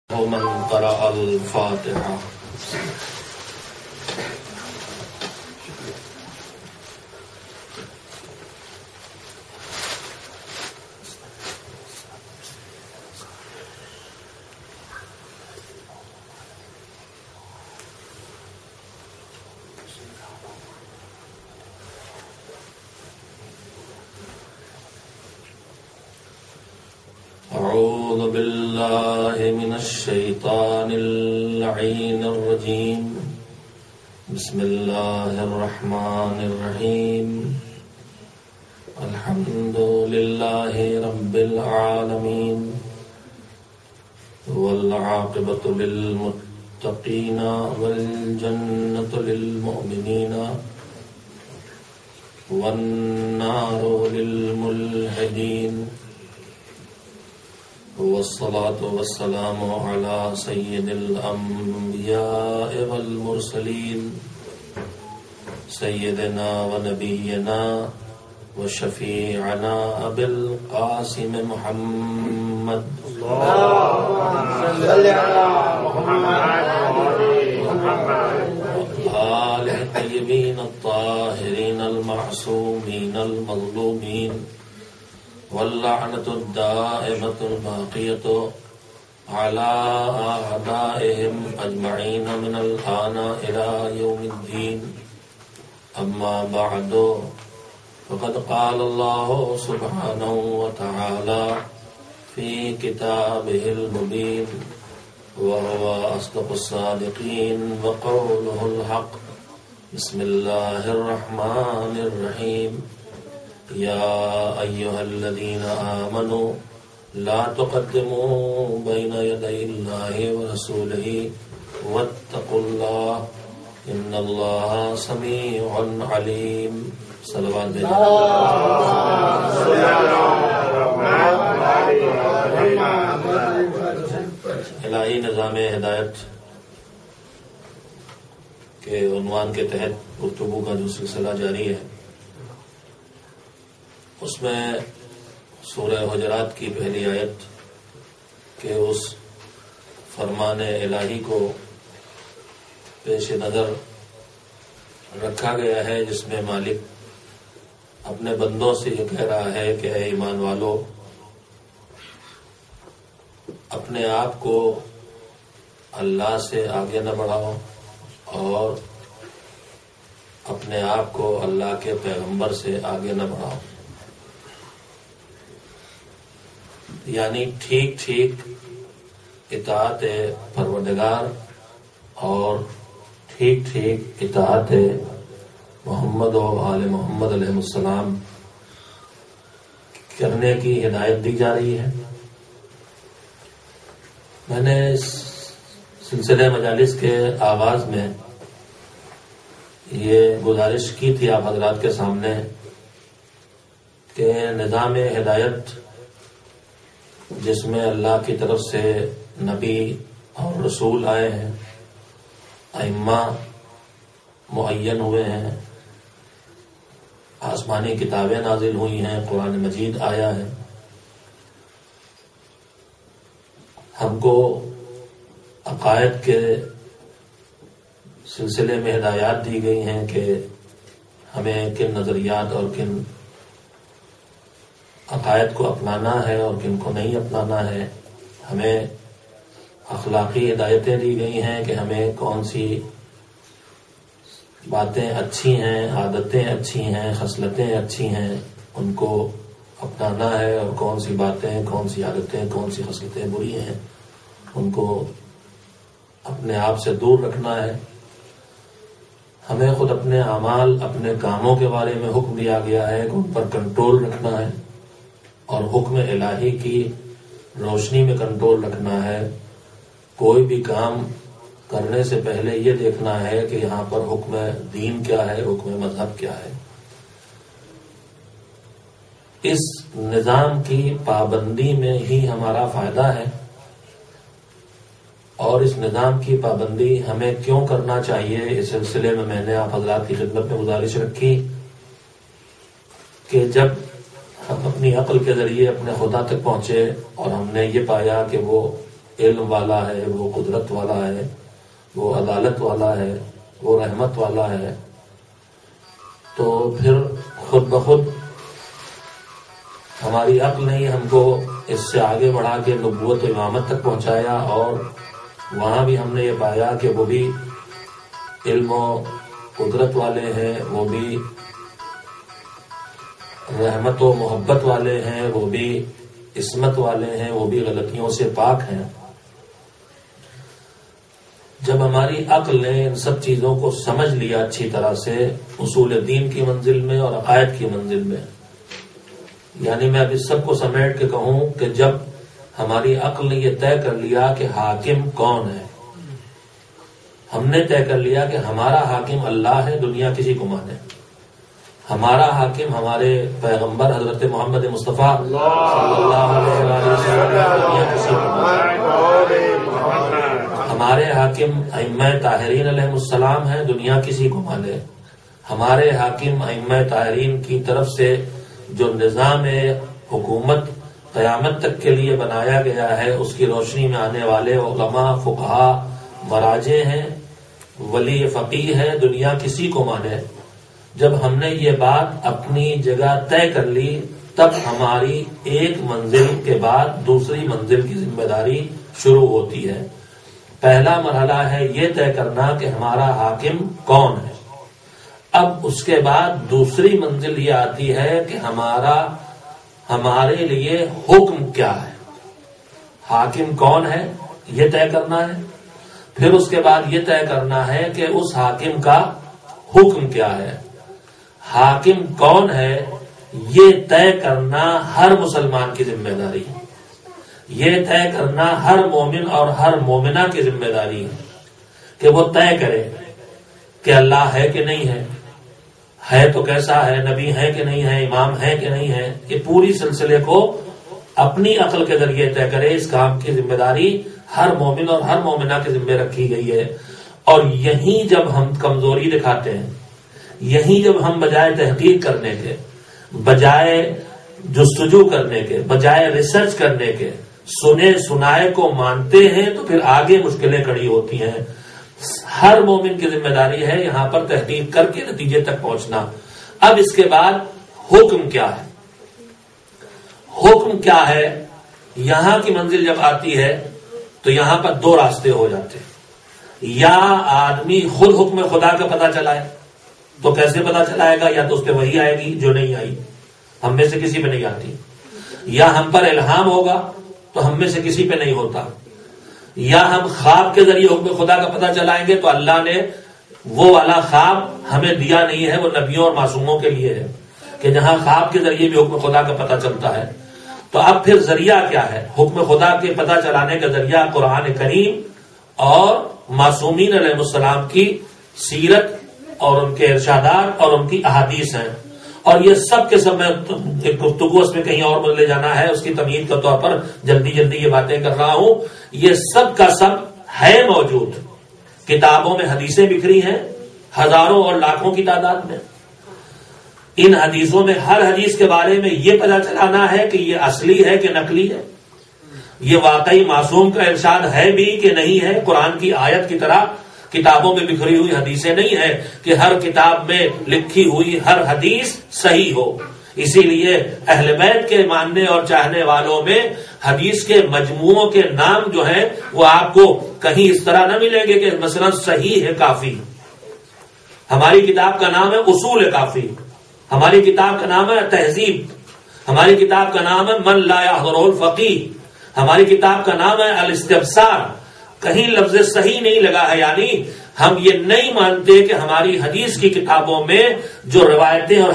ومن قرأ الفاتحة. أعوذ بالله من الشيطان اللعين الرجيم. بسم الله الرحمن الرحيم. الحمد لله رب العالمين والعاقبة للمتقين والجنة للمؤمنين والنار للملحدين، والصلاة والسلام على سيد الأنبياء والمرسلين سيدنا ونبينا وشفيعنا أبي القاسم محمد اللهم صل على محمد وآله الطيبين الطاهرين المعصومين المظلومين، واللعنة الدائمة الباقية على أعدائهم أجمعين من الآن إلى يوم الدين. أما بعد، فقد قال الله سبحانه وتعالى في كتابه المبين وهو أصدق الصادقين وقوله الحق. بسم الله الرحمن الرحيم. يا أيها الذين آمنوا لا تقدموا بين يدي الله ورسوله واتقوا الله إن الله سميع عليم. صلوات الہی نظام ہدایت کے عنوان کے تحت گفتگو کا جو سلسلہ جاری ہے، اس میں سورہ حجرات کی پہلی آیت کے اس فرمان الہی کو پیش نظر رکھا گیا ہے جس میں مالک اپنے بندوں سے یہ کہہ رہا ہے کہ اے ایمان والو، اپنے آپ کو اللہ سے آگے نہ بڑھاؤ اور اپنے آپ کو اللہ کے پیغمبر سے آگے نہ بڑھاؤ، یعنی ٹھیک ٹھیک اطاعت پروردگار اور ٹھیک ٹھیک اطاعت محمد و آل محمد علیہ السلام کرنے کی ہدایت دی جا رہی ہے۔ میں نے اس سلسلہ مجالس کے آغاز میں یہ گزارش کی تھی آپ حضرات کے سامنے کہ نظام ہدایت جس میں اللہ کی طرف سے نبی اور رسول آئے ہیں، ائمہ معین ہوئے ہیں، آسمانی کتابیں نازل ہوئی ہیں، قرآن مجید آیا ہے، ہم کو عقائد کے سلسلے میں ہدایات دی گئی ہیں کہ ہمیں کن نظریات اور کن عقائد کو اپنانا ہے اور کن کو نہیں اپنانا ہے، ہمیں اخلاقی ہدایتیں دی گئی ہیں کہ ہمیں کون سی باتیں اچھی ہیں، عادتیں اچھی ہیں، خصلتیں اچھی ہیں، ان کو اپنانا ہے، اور کون سی باتیں، کون سی عادتیں، کون سی خصلتیں بری ہیں، ان کو اپنے آپ سے دور رکھنا ہے۔ ہمیں خود اپنے اعمال، اپنے کاموں کے بارے میں حکم دیا گیا ہے کہ ان پر کنٹرول رکھنا ہے اور حکم الہی کی روشنی میں کنٹرول رکھنا ہے۔ کوئی بھی کام کرنے سے پہلے یہ دیکھنا ہے کہ یہاں پر حکم دین کیا ہے، حکم مذہب کیا ہے۔ اس نظام کی پابندی میں ہی ہمارا فائدہ ہے، اور اس نظام کی پابندی ہمیں کیوں کرنا چاہیے، اس سلسلے میں نے آپ حضرات کی خدمت میں گزارش رکھی کہ جب ہم اپنی عقل کے ذریعے اپنے خدا تک پہنچے اور ہم نے یہ پایا کہ وہ علم والا ہے، وہ قدرت والا ہے، وہ عدالت والا ہے، وہ رحمت والا ہے، تو پھر خود بخود ہماری عقل نے ہم کو اس سے آگے بڑھا کے نبوت و امامت تک پہنچایا، اور وہاں بھی ہم نے یہ پایا کہ وہ بھی علم و قدرت والے ہیں، وہ بھی رحمت و محبت والے ہیں، وہ بھی عصمت والے ہیں، وہ بھی غلطیوں سے پاک ہیں۔ جب ہماری عقل نے ان سب چیزوں کو سمجھ لیا اچھی طرح سے اصول دین کی منزل میں اور عقائد کی منزل میں، یعنی میں اب اس سب کو سمیٹ کے کہوں کہ جب ہماری عقل نے یہ طے کر لیا کہ حاکم کون ہے، ہم نے طے کر لیا کہ ہمارا حاکم اللہ ہے، دنیا کسی کو مانے، ہمارا حاکم ہمارے پیغمبر حضرت محمد مصطفیٰ صلی اللہ علیہ وسلم، دنیا کسی کو مانے، ہمارے حاکم ائمہ طاہرین علیہ السلام ہیں، دنیا کسی کو مانے، ہمارے حاکم ائمہ طاہرین کی طرف سے جو نظام حکومت قیامت تک کے لیے بنایا گیا ہے اس کی روشنی میں آنے والے علماء، فقہا، مراجع ہیں، ولی فقیہ ہے، دنیا کسی کو مانے۔ جب ہم نے یہ بات اپنی جگہ طے کر لی تب ہماری ایک منزل کے بعد دوسری منزل کی ذمہ داری شروع ہوتی ہے۔ پہلا مرحلہ ہے یہ طے کرنا کہ ہمارا حاکم کون ہے۔ اب اس کے بعد دوسری منزل یہ آتی ہے کہ ہمارے لیے حکم کیا ہے، حاکم کون ہے یہ طے کرنا ہے، پھر اس کے بعد یہ طے کرنا ہے کہ اس حاکم کا حکم کیا ہے۔ حاکم کون ہے یہ طے کرنا ہر مسلمان کی ذمہ داری ہے، یہ طے کرنا ہر مومن اور ہر مومنہ کی ذمہ داری ہے کہ وہ طے کرے کہ اللہ ہے کہ نہیں ہے تو کیسا ہے، نبی ہے کہ نہیں ہے، امام ہے کہ نہیں ہے، یہ پوری سلسلے کو اپنی عقل کے ذریعے طے کرے۔ اس کام کی ذمہ داری ہر مومن اور ہر مومنہ کے ذمہ رکھی گئی ہے۔ اور یہیں جب ہم کمزوری دکھاتے ہیں، یہیں جب ہم بجائے تحقیق کرنے کے، بجائے جستجو کرنے کے، بجائے ریسرچ کرنے کے سنے سنائے کو مانتے ہیں تو پھر آگے مشکلیں کھڑی ہوتی ہیں۔ ہر مومن کی ذمہ داری ہے یہاں پر تحقیق کر کے نتیجے تک پہنچنا۔ اب اس کے بعد حکم کیا ہے، حکم کیا ہے، یہاں کی منزل جب آتی ہے تو یہاں پر دو راستے ہو جاتے ہیں۔ یا آدمی خود حکم خدا کا پتہ چلائے، تو کیسے پتہ چلائے گا؟ یا تو اس پہ وحی آئے گی جو نہیں آئی، ہم میں سے کسی پہ نہیں آتی، یا ہم پر الہام ہوگا تو ہم میں سے کسی پہ نہیں ہوتا، یا ہم خواب کے ذریعے حکم خدا کا پتہ چلائیں گے تو اللہ نے وہ والا خواب ہمیں دیا نہیں ہے، وہ نبیوں اور معصوموں کے لیے ہے کہ جہاں خواب کے ذریعے بھی حکم خدا کا پتہ چلتا ہے۔ تو اب پھر ذریعہ کیا ہے؟ حکم خدا کے پتہ چلانے کا ذریعہ قرآن کریم اور معصومین علیہ السلام کی سیرت اور ان کے ارشادات اور ان کی احادیث ہیں۔ اور یہ سب کے سب میں گفتگو اس میں کہیں اور مجھے لے جانا ہے، اس کی تمہید کے طور پر جلدی یہ باتیں کر رہا ہوں۔ یہ سب کا سب ہے موجود، کتابوں میں حدیثیں بکھری ہیں ہزاروں اور لاکھوں کی تعداد میں۔ ان حدیثوں میں ہر حدیث کے بارے میں یہ پتہ چلانا ہے کہ یہ اصلی ہے کہ نقلی ہے، یہ واقعی معصوم کا ارشاد ہے بھی کہ نہیں ہے۔ قرآن کی آیت کی طرح کتابوں میں بکھری ہوئی حدیثیں نہیں ہیں کہ ہر کتاب میں لکھی ہوئی ہر حدیث صحیح ہو۔ اسی لیے اہل بیت کے ماننے اور چاہنے والوں میں حدیث کے مجموعوں کے نام جو ہیں وہ آپ کو کہیں اس طرح نہ ملیں گے کہ مثلا صحیح ہے کافی، ہماری کتاب کا نام ہے اصول کافی، ہماری کتاب کا نام ہے تہذیب، ہماری کتاب کا نام ہے من لا يحضره الفقیہ، ہماری کتاب کا نام ہے الاستبصار۔ کہیں لفظ صحیح نہیں لگا ہے، یعنی ہم یہ نہیں مانتے کہ ہماری حدیث کی کتابوں میں جو روایتیں اور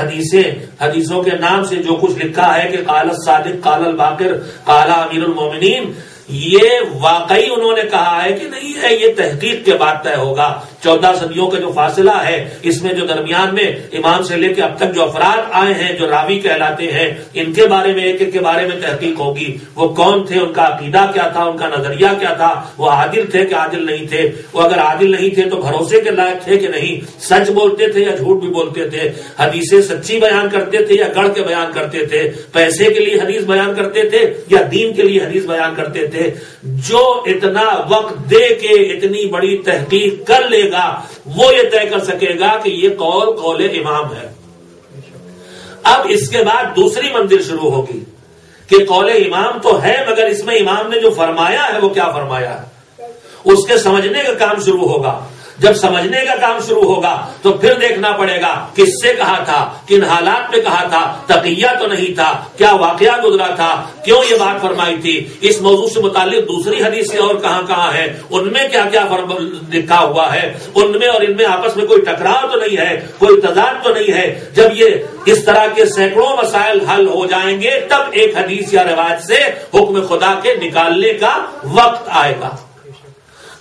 حدیثوں کے نام سے جو کچھ لکھا ہے کہ قال الصادق، قال الباقر، قال امیر المومنین، یہ واقعی انہوں نے کہا ہے کہ نہیں ہے، یہ تحقیق کے بعد طے ہوگا۔ 14 صدیوں کا جو فاصلہ ہے، اس میں جو درمیان میں امام سے لے کے اب تک جو افراد آئے ہیں جو راوی کہلاتے ہیں، ان کے بارے میں ایک ایک کے بارے میں تحقیق ہوگی. وہ کون تھے، ان کا عقیدہ کیا تھا، ان کا نظریہ کیا تھا، وہ عادل تھے کہ عادل نہیں تھے، وہ اگر عادل نہیں تھے تو بھروسے کے لائق تھے کہ نہیں، سچ بولتے تھے یا جھوٹ بھی بولتے تھے، حدیثیں سچی بیان کرتے تھے یا گڑھ کے بیان کرتے تھے، پیسے کے لیے حدیث بیان کرتے تھے یا دین کے لیے حدیث بیان کرتے تھے. جو اتنا وقت دے کے اتنی بڑی تحقیق کر لے گا وہ یہ طے کر سکے گا کہ یہ قول امام ہے. اب اس کے بعد دوسری منزل شروع ہوگی کہ قول امام تو ہے، مگر اس میں امام نے جو فرمایا ہے وہ کیا فرمایا ہے، اس کے سمجھنے کا کام شروع ہوگا. جب سمجھنے کا کام شروع ہوگا تو پھر دیکھنا پڑے گا کس سے کہا تھا، کن حالات میں کہا تھا، تقیہ تو نہیں تھا، کیا واقعہ گزرا تھا، کیوں یہ بات فرمائی تھی، اس موضوع سے متعلق دوسری حدیثیں اور کہاں ہیں، ان میں کیا کیا لکھا ہوا ہے، ان میں اور ان میں آپس میں کوئی ٹکراؤ تو نہیں ہے، کوئی تضاد تو نہیں ہے. جب یہ اس طرح کے سینکڑوں مسائل حل ہو جائیں گے تب ایک حدیث یا روایت سے حکم خدا کے نکالنے کا وقت آئے گا.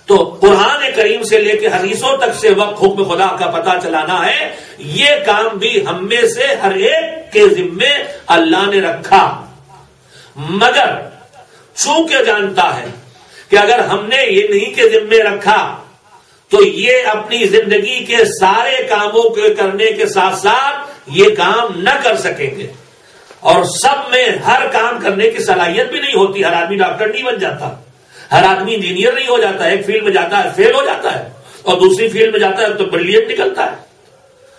تو قرآن کریم سے لے کے حدیثوں تک سے وقت حکم خدا کا پتہ چلانا ہے. یہ کام بھی ہم میں سے ہر ایک کے ذمے اللہ نے رکھا، مگر چونکہ جانتا ہے کہ اگر ہم نے یہ نہیں کے ذمے رکھا تو یہ اپنی زندگی کے سارے کاموں کے کرنے کے ساتھ ساتھ یہ کام نہ کر سکیں گے. اور سب میں ہر کام کرنے کی صلاحیت بھی نہیں ہوتی. ہر آدمی ڈاکٹر نہیں بن جاتا، ہر آدمی انجینئر نہیں ہو جاتا. ایک فیلڈ میں جاتا ہے فیل ہو جاتا ہے اور دوسری فیلڈ میں جاتا ہے تو بریلینٹ نکلتا ہے.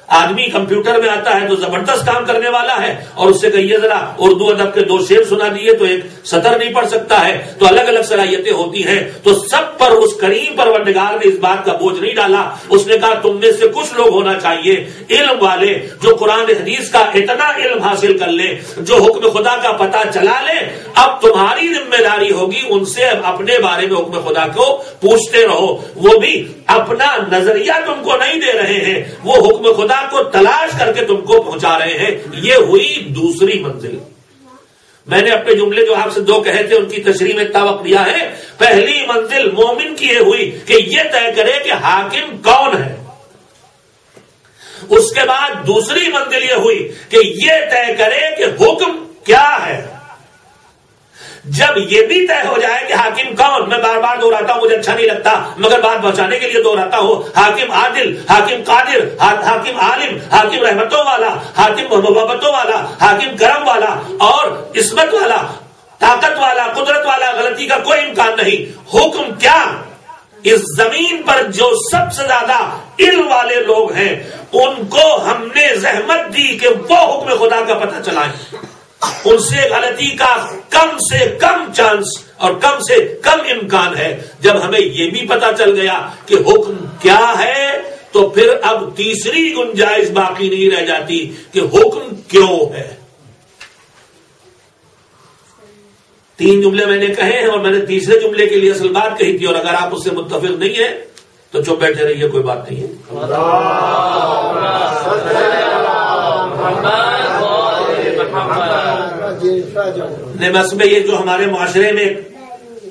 آدمی کمپیوٹر میں آتا ہے تو زبردست کام کرنے والا ہے، اور اس سے کہیے ذرا اردو ادب کے 2 شعر سنا دیے تو ایک سطر نہیں پڑھ سکتا ہے. تو الگ الگ صلاحیتیں ہوتی ہیں. تو سب پر اس کریم پروردگار نے اس بات کا بوجھ نہیں ڈالا. اس نے کہا تم میں سے کچھ لوگ ہونا چاہیے علم والے، جو قرآن حدیث کا اتنا علم حاصل کر لے، جو حکم خدا کا پتہ چلا لے. اب تمہاری ذمہ داری ہوگی ان سے اپنے بارے میں حکم خدا کو پوچھتے رہو. وہ بھی اپنا نظریہ تم کو نہیں دے رہے ہیں، وہ حکم خدا کو تلاش کر کے تم کو پہنچا رہے ہیں. یہ ہوئی دوسری منزل. میں نے اپنے جملے جو آپ سے 2 کہے تھے ان کی تشریح میں اتنا وقت دیا ہے. پہلی منزل مومن کی یہ ہوئی کہ یہ طے کرے کہ حاکم کون ہے. اس کے بعد دوسری منزل یہ ہوئی کہ یہ طے کرے کہ حکم کیا ہے. جب یہ بھی طے ہو جائے کہ حاکم کون، میں بار بار دہراتا ہوں، مجھے اچھا نہیں لگتا مگر بات پہنچانے کے لیے دہراتا ہوں. حاکم عادل، حاکم قادر، حاکم عالم، حاکم رحمتوں والا، حاکم محبتوں والا، حاکم کرم والا اور عصمت والا، طاقت والا، قدرت والا، غلطی کا کوئی امکان نہیں. حکم کیا؟ اس زمین پر جو سب سے زیادہ علم والے لوگ ہیں ان کو ہم نے زحمت دی کہ وہ حکم خدا کا پتہ چلائیں. ان سے غلطی کا کم سے کم چانس اور کم سے کم امکان ہے. جب ہمیں یہ بھی پتا چل گیا کہ حکم کیا ہے تو پھر اب تیسری گنجائش باقی نہیں رہ جاتی کہ حکم کیوں ہے. 3 جملے میں نے کہے ہیں اور میں نے تیسرے جملے کے لیے اصل بات کہی تھی، اور اگر آپ اس سے متفق نہیں ہیں تو چپ بیٹھے رہیے، کوئی بات نہیں ہے. بس میں یہ جو ہمارے معاشرے میں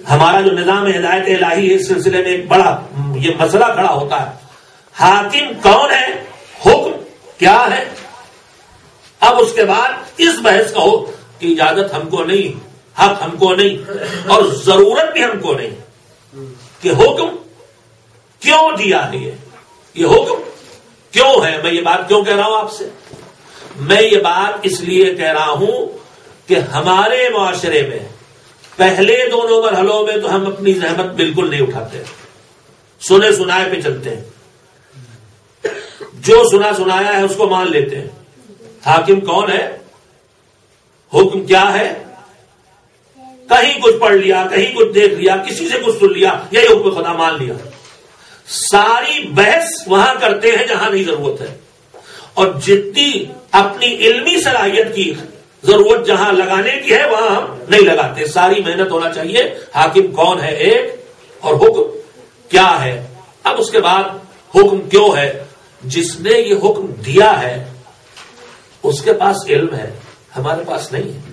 ہمارا جو نظام ہدایت الہی ہے اس سلسلے میں ایک بڑا یہ مسئلہ کھڑا ہوتا ہے. حاکم کون ہے، حکم کیا ہے. اب اس کے بعد اس بحث کا ہو کہ اجازت ہم کو نہیں، حق ہم کو نہیں اور ضرورت بھی ہم کو نہیں کہ حکم کیوں دیا ہے. یہ حکم کیوں ہے. میں یہ بات کیوں کہہ رہا ہوں آپ سے؟ میں یہ بات اس لیے کہہ رہا ہوں کہ ہمارے معاشرے میں پہلے دونوں مرحلوں میں تو ہم اپنی زحمت بالکل نہیں اٹھاتے، سنے سنائے پہ چلتے ہیں، جو سنا سنایا ہے اس کو مان لیتے ہیں. حاکم کون ہے، حکم کیا ہے، کہیں کچھ پڑھ لیا، کہیں کچھ دیکھ لیا، کسی سے کچھ سن لیا، یہی حکم خدا مان لیا. ساری بحث وہاں کرتے ہیں جہاں نہیں ضرورت ہے، اور جتنی اپنی علمی صلاحیت کی ضرورت جہاں لگانے کی ہے وہاں ہم نہیں لگاتے. ساری محنت ہونا چاہیے حاکم کون ہے ایک، اور حکم کیا ہے. اب اس کے بعد حکم کیوں ہے. جس نے یہ حکم دیا ہے اس کے پاس علم ہے، ہمارے پاس نہیں ہے.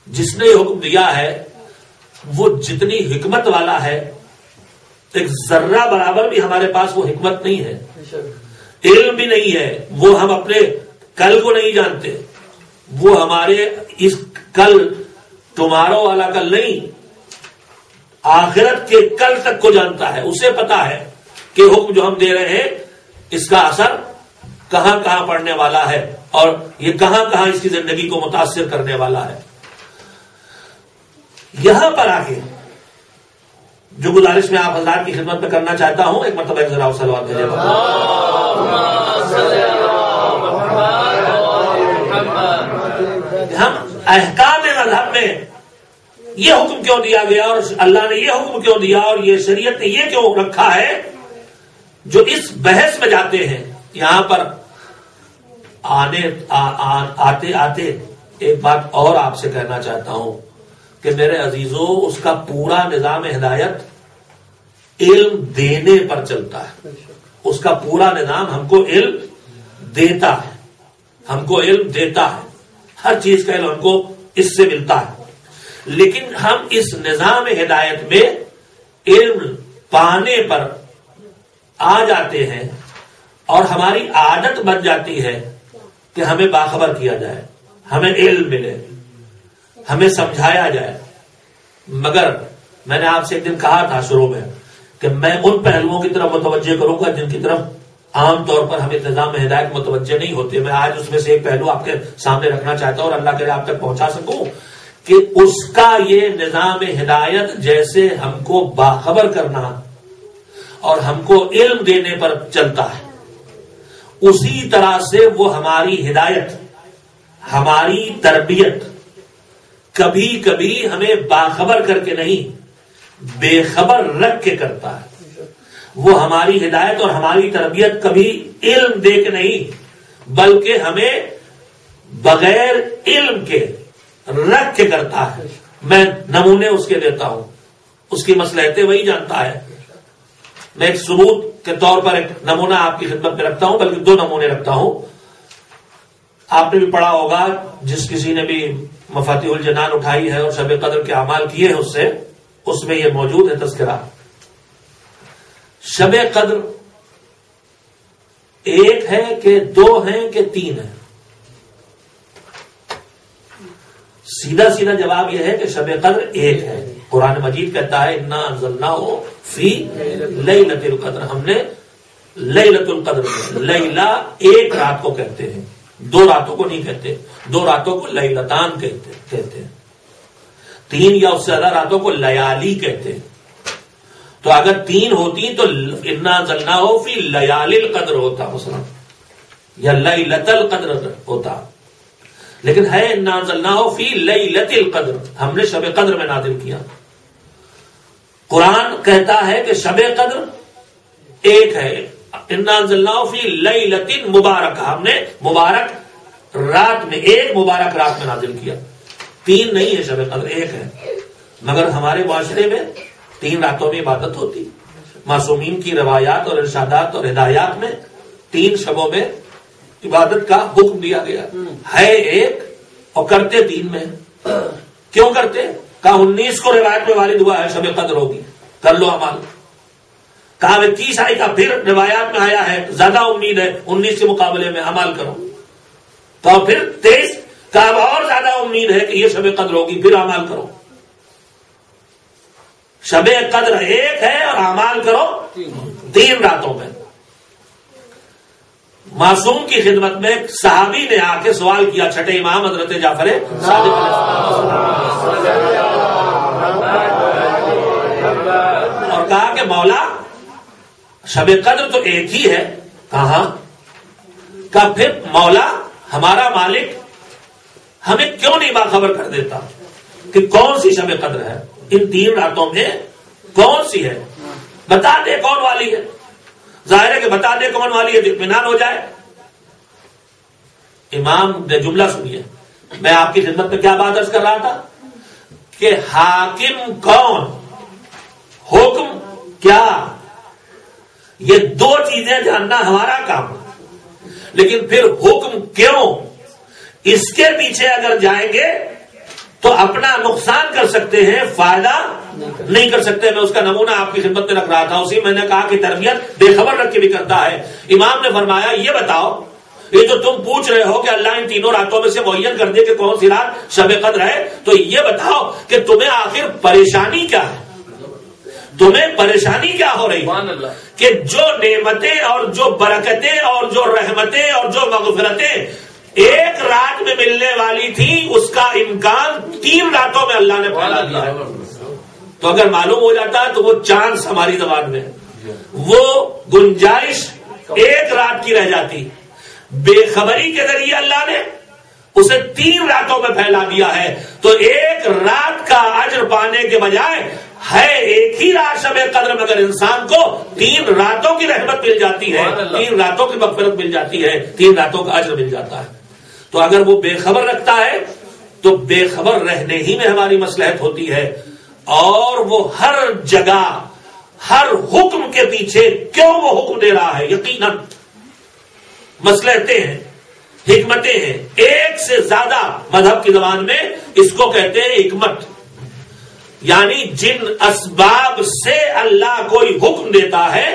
جس نے یہ حکم دیا ہے وہ جتنی حکمت والا ہے، ایک ذرہ برابر بھی ہمارے پاس وہ حکمت نہیں ہے، علم بھی نہیں ہے، وہ ہم اپنے کل کو نہیں جانتے، وہ ہمارے اس کل ٹمارو والا کل نہیں، آخرت کے کل تک کو جانتا ہے، اسے پتا ہے کہ حکم جو ہم دے رہے ہیں اس کا اثر کہاں کہاں پڑنے والا ہے اور یہ کہاں کہاں اس کی زندگی کو متاثر کرنے والا ہے۔ یہاں پر آ کے جو گزارش میں آپ حضرات کی خدمت میں کرنا چاہتا ہوں، ایک مرتبہ ایک ذرا صلوات بھیجے۔ ہم احکام مذہب میں یہ حکم کیوں دیا گیا اور اللہ نے یہ حکم کیوں دیا اور یہ شریعت نے یہ کیوں رکھا ہے، جو اس بحث میں جاتے ہیں یہاں پر آتے آتے ایک بات اور آپ سے کہنا چاہتا ہوں کہ میرے عزیزوں، اس کا پورا نظام ہدایت علم دینے پر چلتا ہے، اس کا پورا نظام ہم کو علم دیتا ہے، ہم کو علم دیتا ہے، ہر چیز کا علم ہم کو اس سے ملتا ہے، لیکن ہم اس نظام ہدایت میں علم پانے پر آ جاتے ہیں اور ہماری عادت بن جاتی ہے کہ ہمیں باخبر کیا جائے، ہمیں علم ملے، ہمیں سمجھایا جائے۔ مگر میں نے آپ سے ایک دن کہا تھا شروع میں کہ میں ان پہلوؤں کی طرف متوجہ کروں گا جن کی طرف عام طور پر ہم نظام ہدایت متوجہ نہیں ہوتے۔ میں آج اس میں سے ایک پہلو آپ کے سامنے رکھنا چاہتا ہوں اور اللہ کرے آپ تک پہنچا سکوں کہ اس کا یہ نظام ہدایت جیسے ہم کو باخبر کرنا اور ہم کو علم دینے پر چلتا ہے، اسی طرح سے وہ ہماری ہدایت، ہماری تربیت کبھی کبھی ہمیں باخبر کر کے نہیں، بے خبر رکھ کے کرتا ہے۔ وہ ہماری ہدایت اور ہماری تربیت کبھی علم دے کے نہیں، بلکہ ہمیں بغیر علم کے رکھ کے کرتا ہے۔ میں نمونے اس کے دیتا ہوں، اس کی مصلحتیں وہی جانتا ہے۔ میں ایک ثبوت کے طور پر ایک نمونہ آپ کی خدمت میں رکھتا ہوں، بلکہ 2 نمونے رکھتا ہوں۔ آپ نے بھی پڑھا ہوگا، جس کسی نے بھی مفاتیح الجنان اٹھائی ہے اور شب قدر کے اعمال کیے ہیں اس میں یہ موجود ہے تذکرہ۔ شب قدر ایک ہے کہ 2 ہیں کہ 3 ہیں؟ سیدھا سیدھا جواب یہ ہے کہ شب قدر ایک ہے۔ قرآن مجید کہتا ہے انا انزلناہ فی لیلۃ القدر، ہم نے لیلۃ القدر میں، لیلہ ایک رات کو کہتے ہیں، 2 راتوں کو نہیں کہتے، 2 راتوں کو لیلتان کہتے ہیں، 3 یا اس سے زیادہ راتوں کو لیالی کہتے ہیں۔ تو اگر 3 ہوتی تو انا انزلناہ فی لیالی القدر ہوتا مثلا، یا لیلۃ القدر ہوتا، لیکن ہے انا انزلناہ فی لیلۃ القدر، ہم نے شب قدر میں نازل کیا۔ قرآن کہتا ہے کہ شب قدر ایک ہے، انا انزلناہ فی لیلۃ مبارکہ، ہم نے مبارک رات میں، ایک مبارک رات میں نازل کیا۔ 3 نہیں ہے شب قدر، ایک ہے۔ مگر ہمارے معاشرے میں 3 راتوں میں عبادت ہوتی، معصومین کی روایات اور ارشادات اور ہدایات میں 3 شبوں میں عبادت کا حکم دیا گیا ہے ایک، اور کرتے 3 میں۔ کیوں کرتے؟ کہا 19 کو روایت میں وارد ہوا ہے شب قدر ہوگی، کر لو عمل۔ کہا 30 آئی کا پھر روایات میں آیا ہے، زیادہ امید ہے 19 کے مقابلے میں، عمل کرو۔ تو پھر 23 کہا اور زیادہ امید ہے کہ یہ شب قدر ہوگی، پھر عمل کرو۔ شب قدر ایک ہے اور اعمال کرو 3 راتوں میں۔ معصوم کی خدمت میں صحابی نے آ کے سوال کیا، چھٹے امام حضرت جعفر صادق اور کہا کہ مولا شب قدر تو ایک ہی ہے۔ کہاں؟ کہ پھر مولا ہمارا مالک ہمیں کیوں نہیں باخبر کر دیتا کہ کون سی شب قدر ہے، ان 3 راتوں میں کون سی ہے، بتا دے کون والی ہے۔ ظاہر ہے کہ بتا دے کون والی ہے، اطمینان ہو جائے۔ امام نے جملہ سنیے، میں آپ کی خدمت میں کیا بات عرض کر رہا تھا کہ حاکم کون، حکم کیا، یہ 2 چیزیں جاننا ہمارا کام ہے، لیکن پھر حکم کیوں، اس کے پیچھے اگر جائیں گے تو اپنا نقصان کر سکتے ہیں، فائدہ نہیں کر سکتے. میں اس کا نمونہ آپ کی خدمت میں رکھ رہا تھا. اسی میں نے کہا کہ تربیت بے خبر رکھ کے بھی کرتا ہے. امام نے فرمایا یہ بتاؤ یہ جو تم پوچھ رہے ہو کہ اللہ ان تینوں راتوں میں سے معین کر دے کہ کون سی رات شب قدر ہے, تو یہ بتاؤ کہ تمہیں آخر پریشانی کیا ہے, تمہیں پریشانی کیا ہو رہی ہے کہ جو نعمتیں اور جو برکتیں اور جو رحمتیں اور جو مغفرتیں ایک رات میں ملنے والی تھی اس کا امکان 3 راتوں میں اللہ نے پھیلا دیا ہے. تو اگر معلوم ہو جاتا تو وہ چانس ہماری زبان میں وہ گنجائش 1 رات کی رہ جاتی. بے خبری کے ذریعے اللہ نے اسے 3 راتوں میں پھیلا دیا ہے. تو 1 رات کا اجر پانے کے بجائے ہے ایک ہی رات شب قدر, مگر انسان کو 3 راتوں کی رحمت مل جاتی ہے, 3 راتوں کی مغفرت مل جاتی ہے, 3 راتوں کا اجر مل جاتا ہے. تو اگر وہ بے خبر رکھتا ہے تو بے خبر رہنے ہی میں ہماری مصلحت ہوتی ہے. اور وہ ہر جگہ ہر حکم کے پیچھے کیوں وہ حکم دے رہا ہے, یقیناً مصلحتیں ہیں, حکمتیں ہیں. ایک سے زیادہ مذہب کی زبان میں اس کو کہتے ہیں حکمت, یعنی جن اسباب سے اللہ کوئی حکم دیتا ہے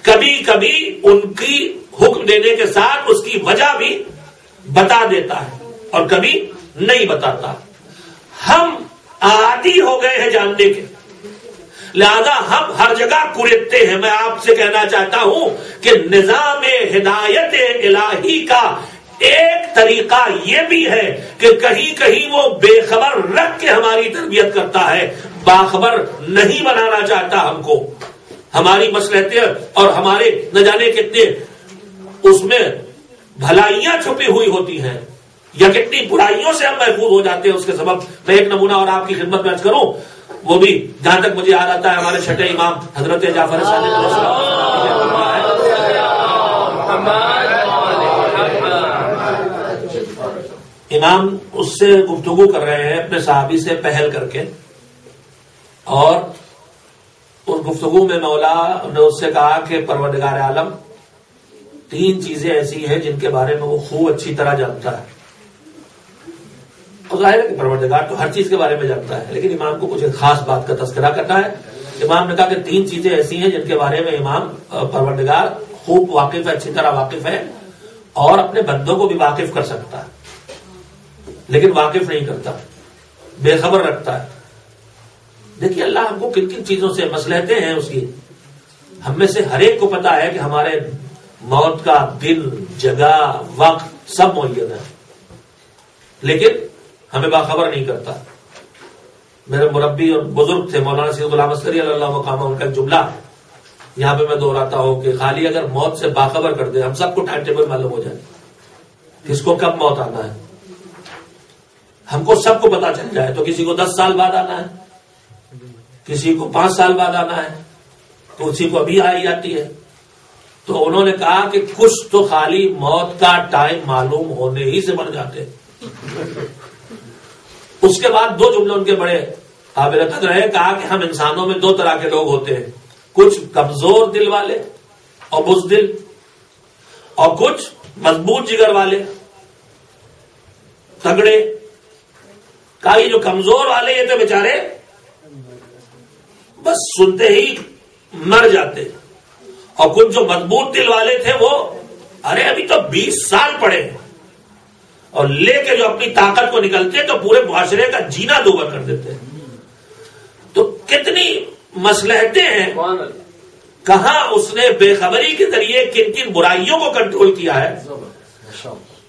کبھی کبھی ان کی حکم دینے کے ساتھ اس کی وجہ بھی بتا دیتا ہے اور کبھی نہیں بتاتا. ہم عادی ہو گئے ہیں جاننے کے, لہذا ہم ہر جگہ کریدتے ہیں. میں آپ سے کہنا چاہتا ہوں کہ نظام ہدایت الہی کا ایک طریقہ یہ بھی ہے کہ کہیں کہیں وہ بے خبر رکھ کے ہماری تربیت کرتا ہے, باخبر نہیں بنانا چاہتا ہم کو. ہماری مصلحتیں اور ہمارے نہ جانے کتنے اس میں بھلائیاں چھپی ہوئی ہوتی ہیں یا کتنی برائیوں سے ہم محفوظ ہو جاتے ہیں اس کے سبب. میں ایک نمونہ اور آپ کی خدمت میں عرض کروں, وہ بھی جہاں تک مجھے یاد آتا ہے ہمارے چھٹے امام حضرت جعفر صادق علیہ السلام, امام اس سے گفتگو کر رہے ہیں اپنے صحابی سے پہل کر کے, اور اس گفتگو میں مولا نے اس سے کہا کہ پروردگار عالم 3 چیزیں ایسی ہیں جن کے بارے میں وہ خوب اچھی طرح جانتا ہے. ظاہر ہے کہ پروردگار تو ہر چیز کے بارے میں جانتا ہے, لیکن امام کو کچھ خاص بات کا تذکرہ کرنا ہے. امام نے کہا کہ 3 چیزیں ایسی ہیں جن کے بارے میں امام پروردگار خوب واقف ہے, اچھی طرح واقف ہے, اور اپنے بندوں کو بھی واقف کر سکتا ہے لیکن واقف نہیں کرتا, بے خبر رکھتا ہے. دیکھیے اللہ ہم کو کن کن چیزوں سے مصلحتیں ہیں اس کی, ہم میں سے ہر ایک کو پتا ہے کہ ہمارے موت کا دن, جگہ, وقت سب معین ہے, لیکن ہمیں باخبر نہیں کرتا. میرے مربی اور بزرگ تھے مولانا سید غلام عسکری اللہ مقامہ, ان کا جملہ یہاں پہ میں دہراتا ہوں کہ خالی اگر موت سے باخبر کر دے, ہم سب کو ٹائم ٹیبل معلوم ہو جائے کس کو کب موت آنا ہے, ہم کو سب کو پتا چل جائے, تو کسی کو 10 سال بعد آنا ہے, کسی کو 5 سال بعد آنا ہے, تو کسی کو ابھی آئی جاتی ہے. تو انہوں نے کہا کہ کچھ تو خالی موت کا ٹائم معلوم ہونے ہی سے بن جاتے. اس کے بعد 2 جملے ان کے بڑے قابل قدر ہے, کہا کہ ہم انسانوں میں 2 طرح کے لوگ ہوتے ہیں, کچھ کمزور دل والے اور بزدل, اور کچھ مضبوط جگر والے تگڑے. کہا یہ جو کمزور والے یہ تو بیچارے بس سنتے ہی مر جاتے, اور کچھ جو مضبوط دل والے تھے وہ ارے ابھی تو 20 سال پڑے ہیں, اور لے کے جو اپنی طاقت کو نکلتے تو پورے معاشرے کا جینا دوبر کر دیتے. تو کتنی مصلحتیں ہیں, کہاں اس نے بے خبری کے ذریعے کن کن برائیوں کو کنٹرول کیا ہے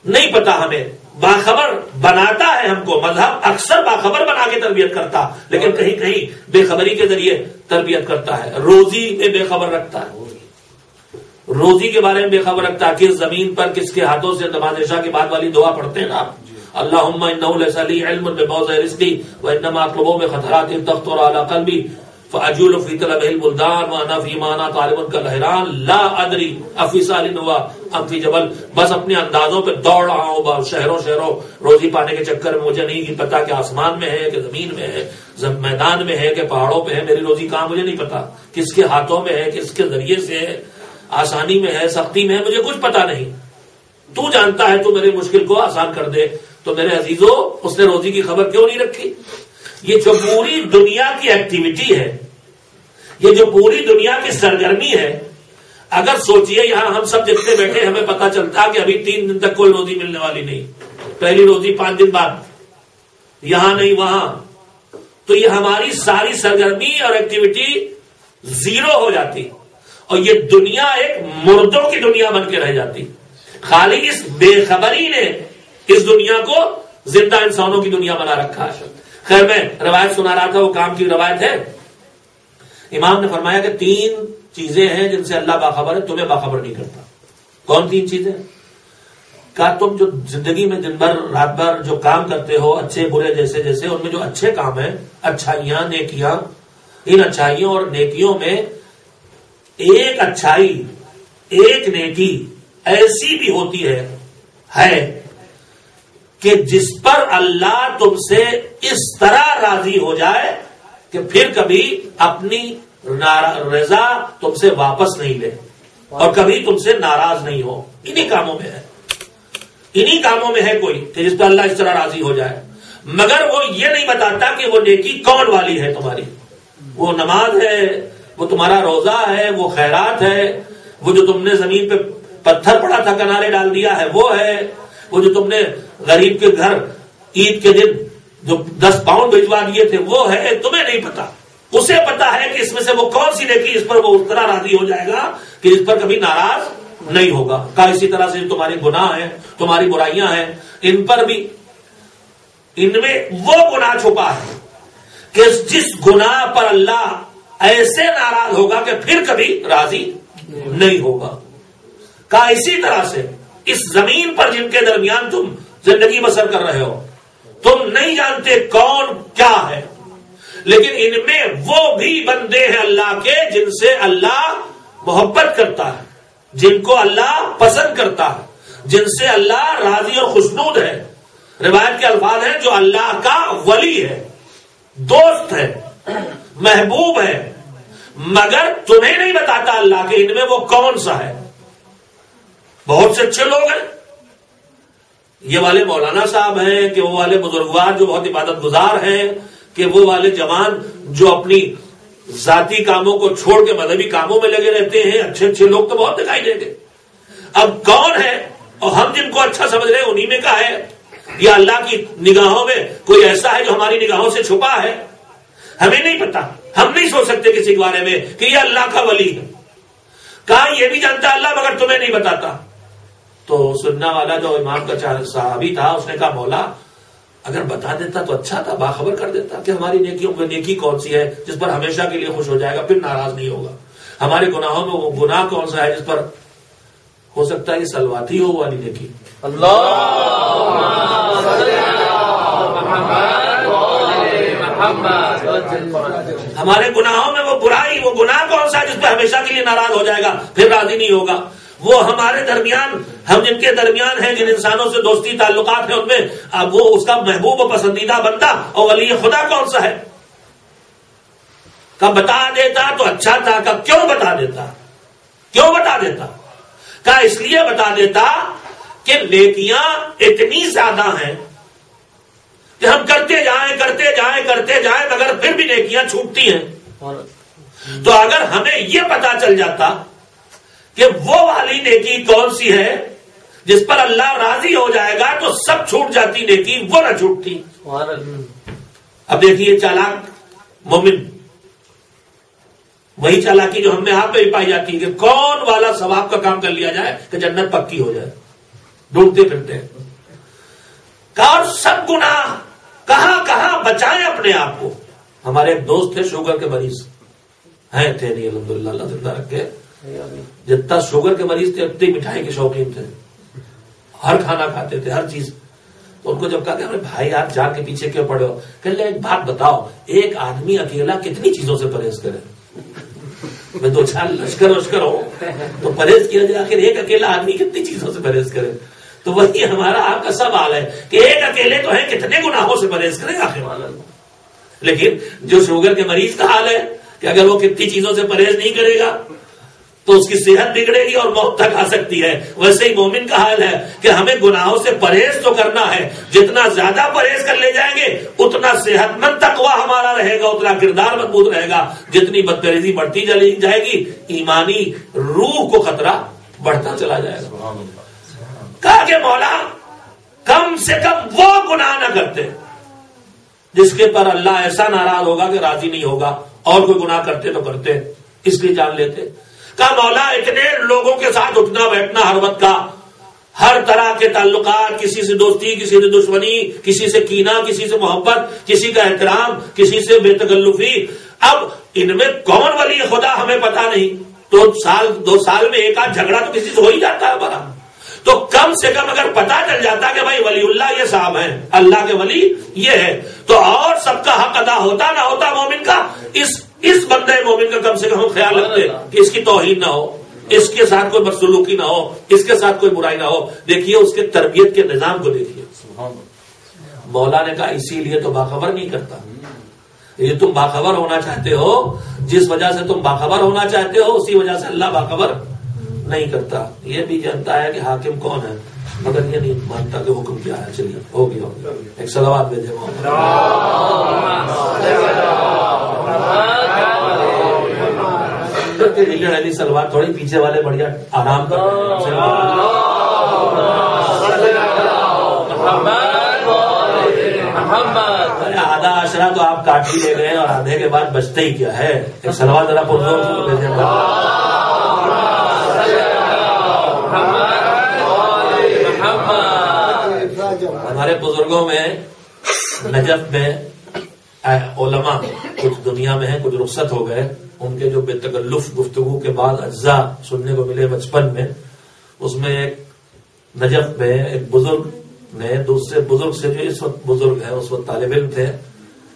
نہیں پتا ہمیں. باخبر بناتا ہے ہم کو, مذہب اکثر باخبر بنا کے تربیت کرتا, لیکن کہیں کہیں بے خبری کے ذریعے تربیت کرتا ہے. روزی میں بے خبر رکھتا ہے, روزی کے بارے میں بے خبر رکھتا ہے, کس زمین پر کس کے ہاتھوں سے نماز عشاء کے بعد والی دعا پڑھتے ہیں نا, اللہم انہ لیس لی علم بموضع رزقی وانما اطلب بخطرات تخطر علی قلبی فاجول فی طلبہ البلدان وانا فی مانا طالب کالحیران لا ادری افی سال ہوا ام فی جبل. بس اپنے اندازوں پہ دوڑ رہا ہوں شہروں روزی پانے کے چکر میں, مجھے نہیں پتا کہ آسمان میں ہے کہ زمین میں ہے, میدان میں ہے کہ پہاڑوں پہ ہے, میری روزی کہاں مجھے نہیں پتا, کس کے ہاتھوں میں ہے, کس کے ذریعے سے ہے, آسانی میں ہے, سختی میں ہے, مجھے کچھ پتا نہیں. تو جانتا ہے, تو میرے مشکل کو آسان کر دے. تو میرے عزیزوں اس نے روزی کی خبر کیوں نہیں رکھی؟ یہ جو پوری دنیا کی ایکٹیویٹی ہے، یہ جو پوری دنیا کی سرگرمی ہے، اگر سوچئے یہاں ہم سب جتنے بیٹھے ہمیں پتا چلتا کہ ابھی 3 دن تک کوئی روزی ملنے والی نہیں، پہلی روزی 5 دن بعد، یہاں نہیں وہاں، تو یہ ہماری ساری سرگرمی اور ایکٹیویٹی زیرو ہو جاتی اور یہ دنیا ایک مردوں کی دنیا بن کے رہ جاتی. خالی اس بے خبری نے اس دنیا کو زندہ انسانوں کی دنیا بنا رکھا ہے. خیر میں روایت سنا رہا تھا، وہ کام کی روایت ہے. امام نے فرمایا کہ 3 چیزیں ہیں جن سے اللہ باخبر ہے، تمہیں باخبر نہیں کرتا. کون 3 چیزیں؟ کہا تم جو زندگی میں دن بھر رات بھر جو کام کرتے ہو، اچھے برے جیسے جیسے، ان میں جو اچھے کام ہیں، اچھائیاں نیکیاں، ان اچھائیوں اور نیکیوں میں ایک اچھائی ایک نیکی ایسی بھی ہوتی ہے کہ جس پر اللہ تم سے اس طرح راضی ہو جائے کہ پھر کبھی اپنی رضا تم سے واپس نہیں لے اور کبھی تم سے ناراض نہیں ہو. انہی کاموں میں ہے، انہی کاموں میں ہے کوئی کہ جس پر اللہ اس طرح راضی ہو جائے. مگر وہ یہ نہیں بتاتا کہ وہ نیکی کون والی ہے تمہاری. وہ نماز ہے، وہ تمہارا روزہ ہے، وہ خیرات ہے، وہ جو تم نے زمین پہ پتھر پڑا تھا کنارے ڈال دیا ہے وہ ہے، وہ جو تم نے غریب کے گھر عید کے دن جو 10 پاؤنڈ بھجوا دیے تھے وہ ہے. تمہیں نہیں پتا، اسے پتا ہے کہ اس میں سے وہ کون سی نیکی اس پر وہ اس طرح راضی ہو جائے گا کہ اس پر کبھی ناراض نہیں ہوگا. کہا اسی طرح سے تمہارے گناہ ہیں، تمہاری برائیاں ہیں، ان پر بھی، ان میں وہ گناہ چھپا ہے کہ جس گناہ پر اللہ ایسے ناراض ہوگا کہ پھر کبھی راضی نہیں ہوگا. کہا اسی طرح سے اس زمین پر جن کے درمیان تم زندگی بسر کر رہے ہو، تم نہیں جانتے کون کیا ہے، لیکن ان میں وہ بھی بندے ہیں اللہ کے جن سے اللہ محبت کرتا ہے، جن کو اللہ پسند کرتا ہے، جن سے اللہ راضی اور خوشنود ہے. روایت کے الفاظ ہیں جو اللہ کا ولی ہے، دوست ہے، محبوب ہے، مگر تمہیں نہیں بتاتا اللہ کہ ان میں وہ کون سا ہے. بہت سے اچھے لوگ ہیں، یہ والے مولانا صاحب ہیں، کہ وہ والے بزرگوار جو بہت عبادت گزار ہیں، کہ وہ والے جوان جو اپنی ذاتی کاموں کو چھوڑ کے مذہبی کاموں میں لگے رہتے ہیں. اچھے اچھے لوگ تو بہت دکھائی دیں گے. اب کون ہے اور ہم جن کو اچھا سمجھ رہے ہیں انہی میں کا ہے، یا اللہ کی نگاہوں میں کوئی ایسا ہے جو ہماری نگاہوں سے چھپا ہے؟ ہمیں نہیں پتا. ہم نہیں سوچ سکتے کسی کے بارے میں کہ یہ اللہ کا ولی ہے. کہا یہ بھی جانتا اللہ مگر تمہیں نہیں بتاتا. تو سننا والا جو امام کا صحابی تھا اس نے کہا مولا اگر بتا دیتا تو اچھا تھا، باخبر کر دیتا کہ ہماری نیکیوں میں نیکی کون سی ہے جس پر ہمیشہ کے لیے خوش ہو جائے گا، پھر ناراض نہیں ہوگا. ہمارے گناہوں میں وہ گناہ کون سا ہے جس پر ہو سکتا ہے یہ سلواتی ہو والی نیکی. ہمارے گناہوں میں وہ برائی، وہ گناہ کون سا ہے جس پہ ہمیشہ کے لیے ناراض ہو جائے گا پھر راضی نہیں ہوگا. وہ ہمارے درمیان، ہم جن کے درمیان ہیں، جن انسانوں سے دوستی تعلقات ہیں، ان میں اب وہ اس کا محبوب و پسندیدہ بندہ اور ولی خدا کون سا ہے؟ کب بتا دیتا تو اچھا تھا. کب کیوں بتا دیتا؟ کیوں بتا دیتا؟ کہا اس لیے بتا دیتا کہ نیکیاں اتنی زیادہ ہیں کہ ہم کرتے جائیں مگر پھر بھی نیکیاں چھوٹتی ہیں. تو اگر ہمیں یہ پتا چل جاتا کہ وہ والی نیکی کون سی ہے جس پر اللہ راضی ہو جائے گا تو سب چھوٹ جاتی نیکی، وہ نہ چھوٹتی. اب دیکھیے چالاک مومن، وہی چالاکی جو ہم میں آپ پہ بھی پائی جاتی ہے کہ کون والا ثواب کا کام کر لیا جائے کہ جنت پکی ہو جائے، ڈھونڈتے پھرتے ہیں. اور سب گناہ کہاں کہاں بچائیں اپنے آپ کو. ہمارے ایک دوست تھے شوگر کے مریض ہیں، تھے نہیں الحمدللہ اللہ زندہ رکھے. جتنا شوگر کے مریض تھے اتنی مٹھائی کے شوقین تھے، ہر کھانا کھاتے تھے، ہر چیز. تو ان کو جب کہا کہ ارے بھائی آپ جان کے پیچھے کیوں پڑے ہو، کہ لے ایک بات بتاؤ، ایک آدمی اکیلا کتنی چیزوں سے پرہیز کرے؟ میں 2-4 لشکر ہو تو پرہیز کیا جائے، آخر ایک اکیلا آدمی کتنی چیزوں سے پرہیز کرے؟ تو وہی ہمارا آپ کا سب حال ہے کہ ایک اکیلے تو ہے، کتنے گناہوں سے پرہیز کرے آخر والا. لیکن جو شوگر کے مریض کا حال ہے کہ اگر وہ کتنی چیزوں سے پرہیز نہیں کرے گا تو اس کی صحت بگڑے گی اور موت تک آ سکتی ہے. ویسے ہی مومن کا حال ہے کہ ہمیں گناہوں سے پرہیز تو کرنا ہے. جتنا زیادہ پرہیز کر لے جائیں گے اتنا صحت مند تقویٰ ہمارا رہے گا, اتنا کردار مضبوط رہے گا. جتنی بدپرہیزی بڑھتی چلی جائے گی ایمانی روح کو خطرہ بڑھتا چلا جائے گا. کہا کہ مولا کم سے کم وہ گناہ نہ کرتے جس کے پر اللہ ایسا ناراض ہوگا کہ راضی نہیں ہوگا, اور کوئی گناہ کرتے تو کرتے اس لیے جان لیتے. کہا مولا اتنے لوگوں کے ساتھ اٹھنا بیٹھنا ہر وقت کا, ہر طرح کے تعلقات, کسی سے دوستی کسی سے دشمنی, کسی سے کینہ کسی سے محبت, کسی کا احترام کسی سے بے تکلفی, اب ان میں کون ولی خدا ہمیں پتا نہیں. تو دو سال میں ایک آدھ جھگڑا تو کسی سے ہو ہی جاتا ہے ہمارا. تو کم سے کم اگر پتا چل جاتا کہ بھائی ولی اللہ یہ صاحب ہیں, اللہ کے ولی یہ ہے, تو اور سب کا حق ادا ہوتا نہ ہوتا مومن کا, اس بندے مومن کا کم سے کم خیال رکھتے کہ اس کی توہین نہ ہو, اس کے ساتھ کوئی بدسلوکی نہ ہو, اس کے ساتھ کوئی برائی نہ ہو. دیکھیے اس کے تربیت کے نظام کو دیکھیے. مولا نے کہا اسی لیے تو باخبر نہیں کرتا. یہ تم باخبر ہونا چاہتے ہو, جس وجہ سے تم باخبر ہونا چاہتے ہو اسی وجہ سے اللہ باخبر نہیں کرتا. یہ بھی جانتا ہے کہ حاکم کون ہے مگر یہ نہیں مانتا کہ حکم کیا ہے. چلیے ہو گیا, ایک صلوات بھیجے علی سلوات. تھوڑی پیچھے والے بڑھیا آرام کر آدھا عشرہ تو آپ کاٹ ہی لے گئے اور آدھے کے بعد بچتے ہی کیا ہے. ایک سلوات ذرا پرزور بھیجے. ہمارے بزرگوں میں نجف میں علماء کچھ دنیا میں ہیں, کچھ رخصت ہو گئے. ان کے جو بے تکلف گفتگو کے بعد اجزاء سننے کو ملے بچپن میں, اس میں ایک نجف میں ایک بزرگ نے دوسرے بزرگ سے, جو اس وقت بزرگ ہے اس وقت طالب علم تھے,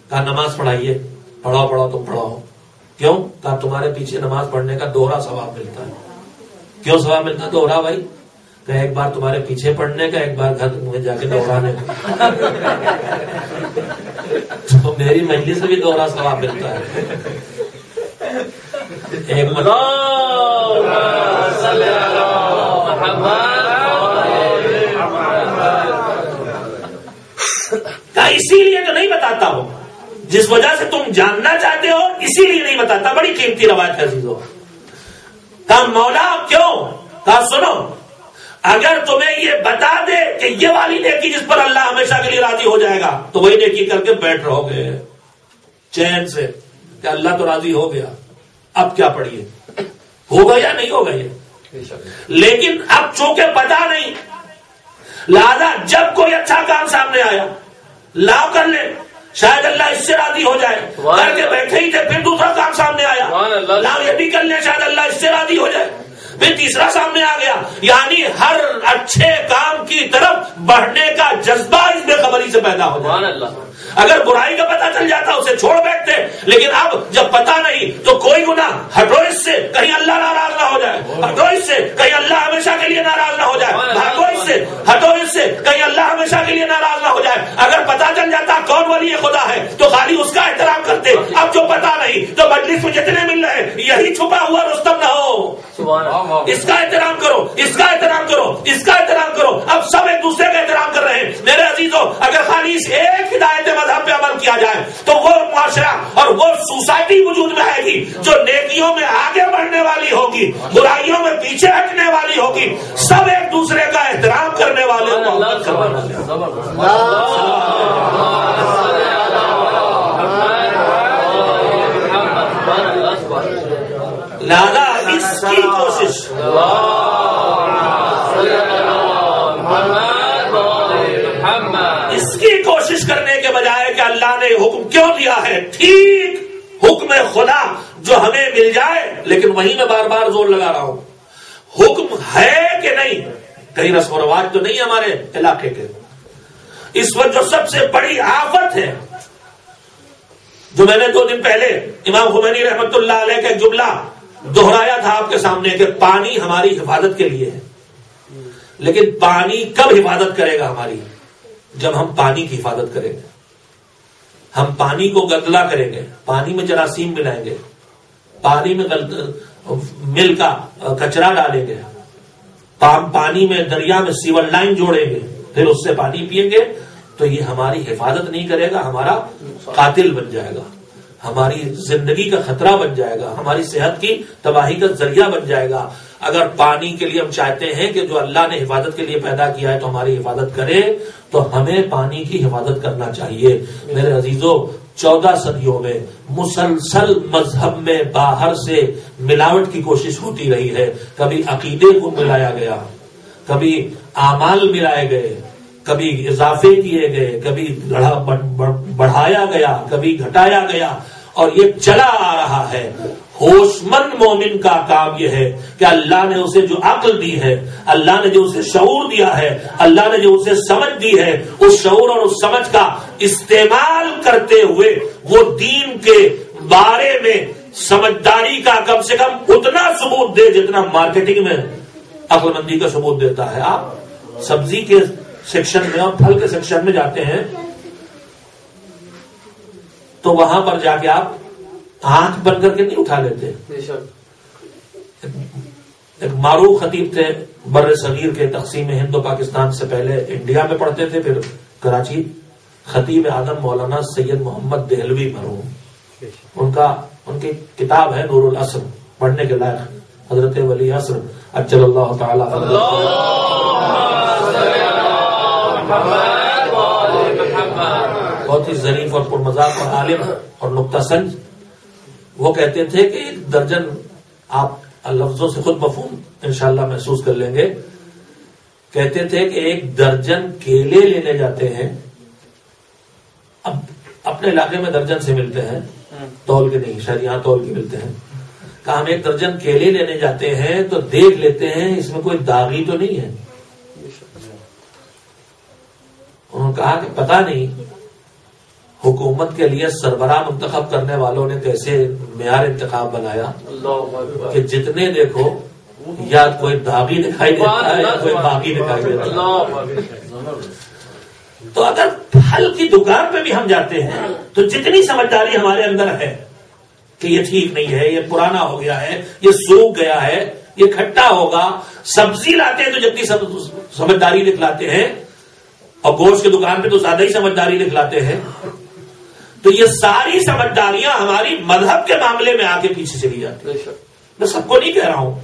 کہا نماز پڑھائیے, پڑھاؤ تم پڑھاؤ. کیوں؟ کہا تمہارے پیچھے نماز پڑھنے کا دوہرا ثواب ملتا ہے. کیوں ثواب ملتا ہے دوہرا بھائی؟ کہ ایک بار تمہارے پیچھے پڑھنے کا, ایک بار گھر میں جا کے دوہرانے کا. تو میری مجلس سے بھی دوہرا ثواب ملتا ہے. ایک اسی لیے تو نہیں بتاتا ہوں, جس وجہ سے تم جاننا چاہتے ہو اسی لیے نہیں بتاتا. بڑی قیمتی روایت ہے عزیزو. کہا مولا کیوں؟ کہا سنو, اگر تمہیں یہ بتا دے کہ یہ والی نیکی جس پر اللہ ہمیشہ کے لیے راضی ہو جائے گا تو وہی نیکی کر کے بیٹھ رہو گے چین سے کہ اللہ تو راضی ہو گیا, اب کیا پڑھیے, ہوگا یا نہیں ہوگا یہ. لیکن اب چونکہ پتا نہیں, لہذا جب کوئی اچھا کام سامنے آیا لاؤ کر لے, شاید اللہ اس سے راضی ہو جائے. کر کے بیٹھے ہی تھے, پھر دوسرا کام سامنے آیا, لاؤ یہ بھی کر لے, شاید اللہ اس سے راضی ہو جائے. پھر تیسرا سامنے آ گیا. یعنی ہر اچھے کام کی طرف بڑھنے کا جذبہ اس بے خبری سے پیدا ہو جائے. اگر برائی کا پتہ چل جاتا اسے چھوڑ بیٹھتے, لیکن اب جب پتہ نہیں تو کوئی گناہ, ہٹو اس سے کہیں اللہ ناراض نہ ہو جائے, ہٹو اس سے کہیں اللہ ہمیشہ کے لیے ناراض نہ ہو جائے, بھاگو اس سے, ہٹو اس سے کہیں اللہ ہمیشہ کے لیے ناراض نہ ہو جائے. اگر پتہ چل جاتا کون ولی خدا ہے تو خالی اس کا احترام کرتے. اب جو پتہ نہیں تو مجلس میں جتنے مل رہے یہی چھپا ہوا رستم نہ ہو. اس کا احترام کرو, اس کا احترام کرو, اس کا احترام کرو. اب سب ایک دوسرے کا احترام کر رہے ہیں. میرے عزیزوں, اگر خالی اس ایک ہدایت مذہب پہ عمل کیا جائے تو وہ معاشرہ اور وہ سوسائٹی وجود میں آئے گی جو نیکیوں میں آگے بڑھنے والی ہوگی, برائیوں میں پیچھے ہٹنے والی ہوگی, سب ایک دوسرے کا احترام کرنے والے لہذا اس کی کوشش کوشش کرنے کے بجائے کہ اللہ نے حکم کیوں دیا ہے, ٹھیک حکم خدا جو ہمیں مل جائے, لیکن وہیں میں بار بار زور لگا رہا ہوں, حکم ہے کہ نہیں, کئی رسم و رواج تو نہیں ہمارے علاقے کے. اس وقت جو سب سے بڑی آفت ہے, جو میں نے 2 دن پہلے امام خمینی رحمت اللہ علیہ کا ایک جملہ دہرایا تھا آپ کے سامنے کہ پانی ہماری حفاظت کے لیے ہے, لیکن پانی کب حفاظت کرے گا ہماری؟ جب ہم پانی کی حفاظت کریں گے. ہم پانی کو گندلا کریں گے, پانی میں جراثیم ملائیں گے, پانی میں مل کا کچرا ڈالیں گے، پانی میں دریا میں سیور لائن جوڑیں گے، پھر اس سے پانی پیئیں گے، تو یہ ہماری حفاظت نہیں کرے گا، ہمارا قاتل بن جائے گا، ہماری زندگی کا خطرہ بن جائے گا، ہماری صحت کی تباہی کا ذریعہ بن جائے گا۔ اگر پانی کے لیے ہم چاہتے ہیں کہ جو اللہ نے حفاظت کے لیے پیدا کیا ہے تو ہماری حفاظت کرے، تو ہمیں پانی کی حفاظت کرنا چاہیے۔ میرے عزیزوں، 14 صدیوں میں مسلسل مذہب میں باہر سے ملاوٹ کی کوشش ہوتی رہی ہے۔ کبھی عقیدے کو ملایا گیا، کبھی اعمال ملائے گئے، کبھی اضافے کیے گئے، کبھی بڑھایا گیا، کبھی گھٹایا گیا، اور یہ چلا آ رہا ہے۔ ہوش مند مومن کا کام یہ ہے کہ اللہ نے اسے جو عقل دی ہے، اللہ نے جو اسے شعور دیا ہے، اللہ نے جو اسے سمجھ دی ہے، اس شعور اور اس سمجھ کا استعمال کرتے ہوئے وہ دین کے بارے میں سمجھداری کا کم سے کم اتنا ثبوت دے جتنا مارکیٹنگ میں عقل مندی کا ثبوت دیتا ہے۔ آپ سبزی کے سیکشن میں اور پھل کے سیکشن میں جاتے ہیں تو وہاں پر جا کے آپ آنکھ بند کر کے نہیں اٹھا لیتے۔ ایک معروف خطیب تھے بر صغیر کے، تقسیم ہند و پاکستان سے پہلے انڈیا میں پڑھتے تھے، پھر کراچی، خطیب اعظم مولانا سید محمد دہلوی مرحوم، ان کی کتاب ہے نور العصر، پڑھنے کے لائق، حضرت ولی عصر اجل اللہ تعالی بہت ہی ظریف اور پرمذاق اور عالم اور نقطہ سنج۔ وہ کہتے تھے کہ 1 درجن، آپ لفظوں سے خود مفہوم انشاءاللہ محسوس کر لیں گے، کہتے تھے کہ 1 درجن کیلے لینے جاتے ہیں، اب اپنے علاقے میں درجن سے ملتے ہیں، تول کے نہیں، شاید یہاں تول کے ملتے ہیں، کہا ہم 1 درجن کیلے لینے جاتے ہیں تو دیکھ لیتے ہیں اس میں کوئی داغی تو نہیں ہے۔ انہوں نے کہا کہ پتہ نہیں حکومت کے لیے سربراہ منتخب کرنے والوں نے کیسے معیار انتخاب بنایا کہ جتنے دیکھو یا کوئی داغی دکھائی دیتا ہے یا کوئی باغی دکھائی دیتا ہے۔ تو اگر پھل کی دکان پہ بھی ہم جاتے ہیں تو جتنی سمجھداری ہمارے اندر ہے کہ یہ ٹھیک نہیں ہے، یہ پرانا ہو گیا ہے، یہ سوکھ گیا ہے، یہ کھٹا ہوگا، سبزی لاتے ہیں تو جتنی سمجھداری دکھلاتے ہیں، اور گوشت کی دکان پہ تو زیادہ ہی سمجھداری دکھلاتے ہیں، تو یہ ساری سمجھداریاں ہماری مذہب کے معاملے میں آ کے پیچھے چلی جاتی ہیں۔ میں سب کو نہیں کہہ رہا ہوں،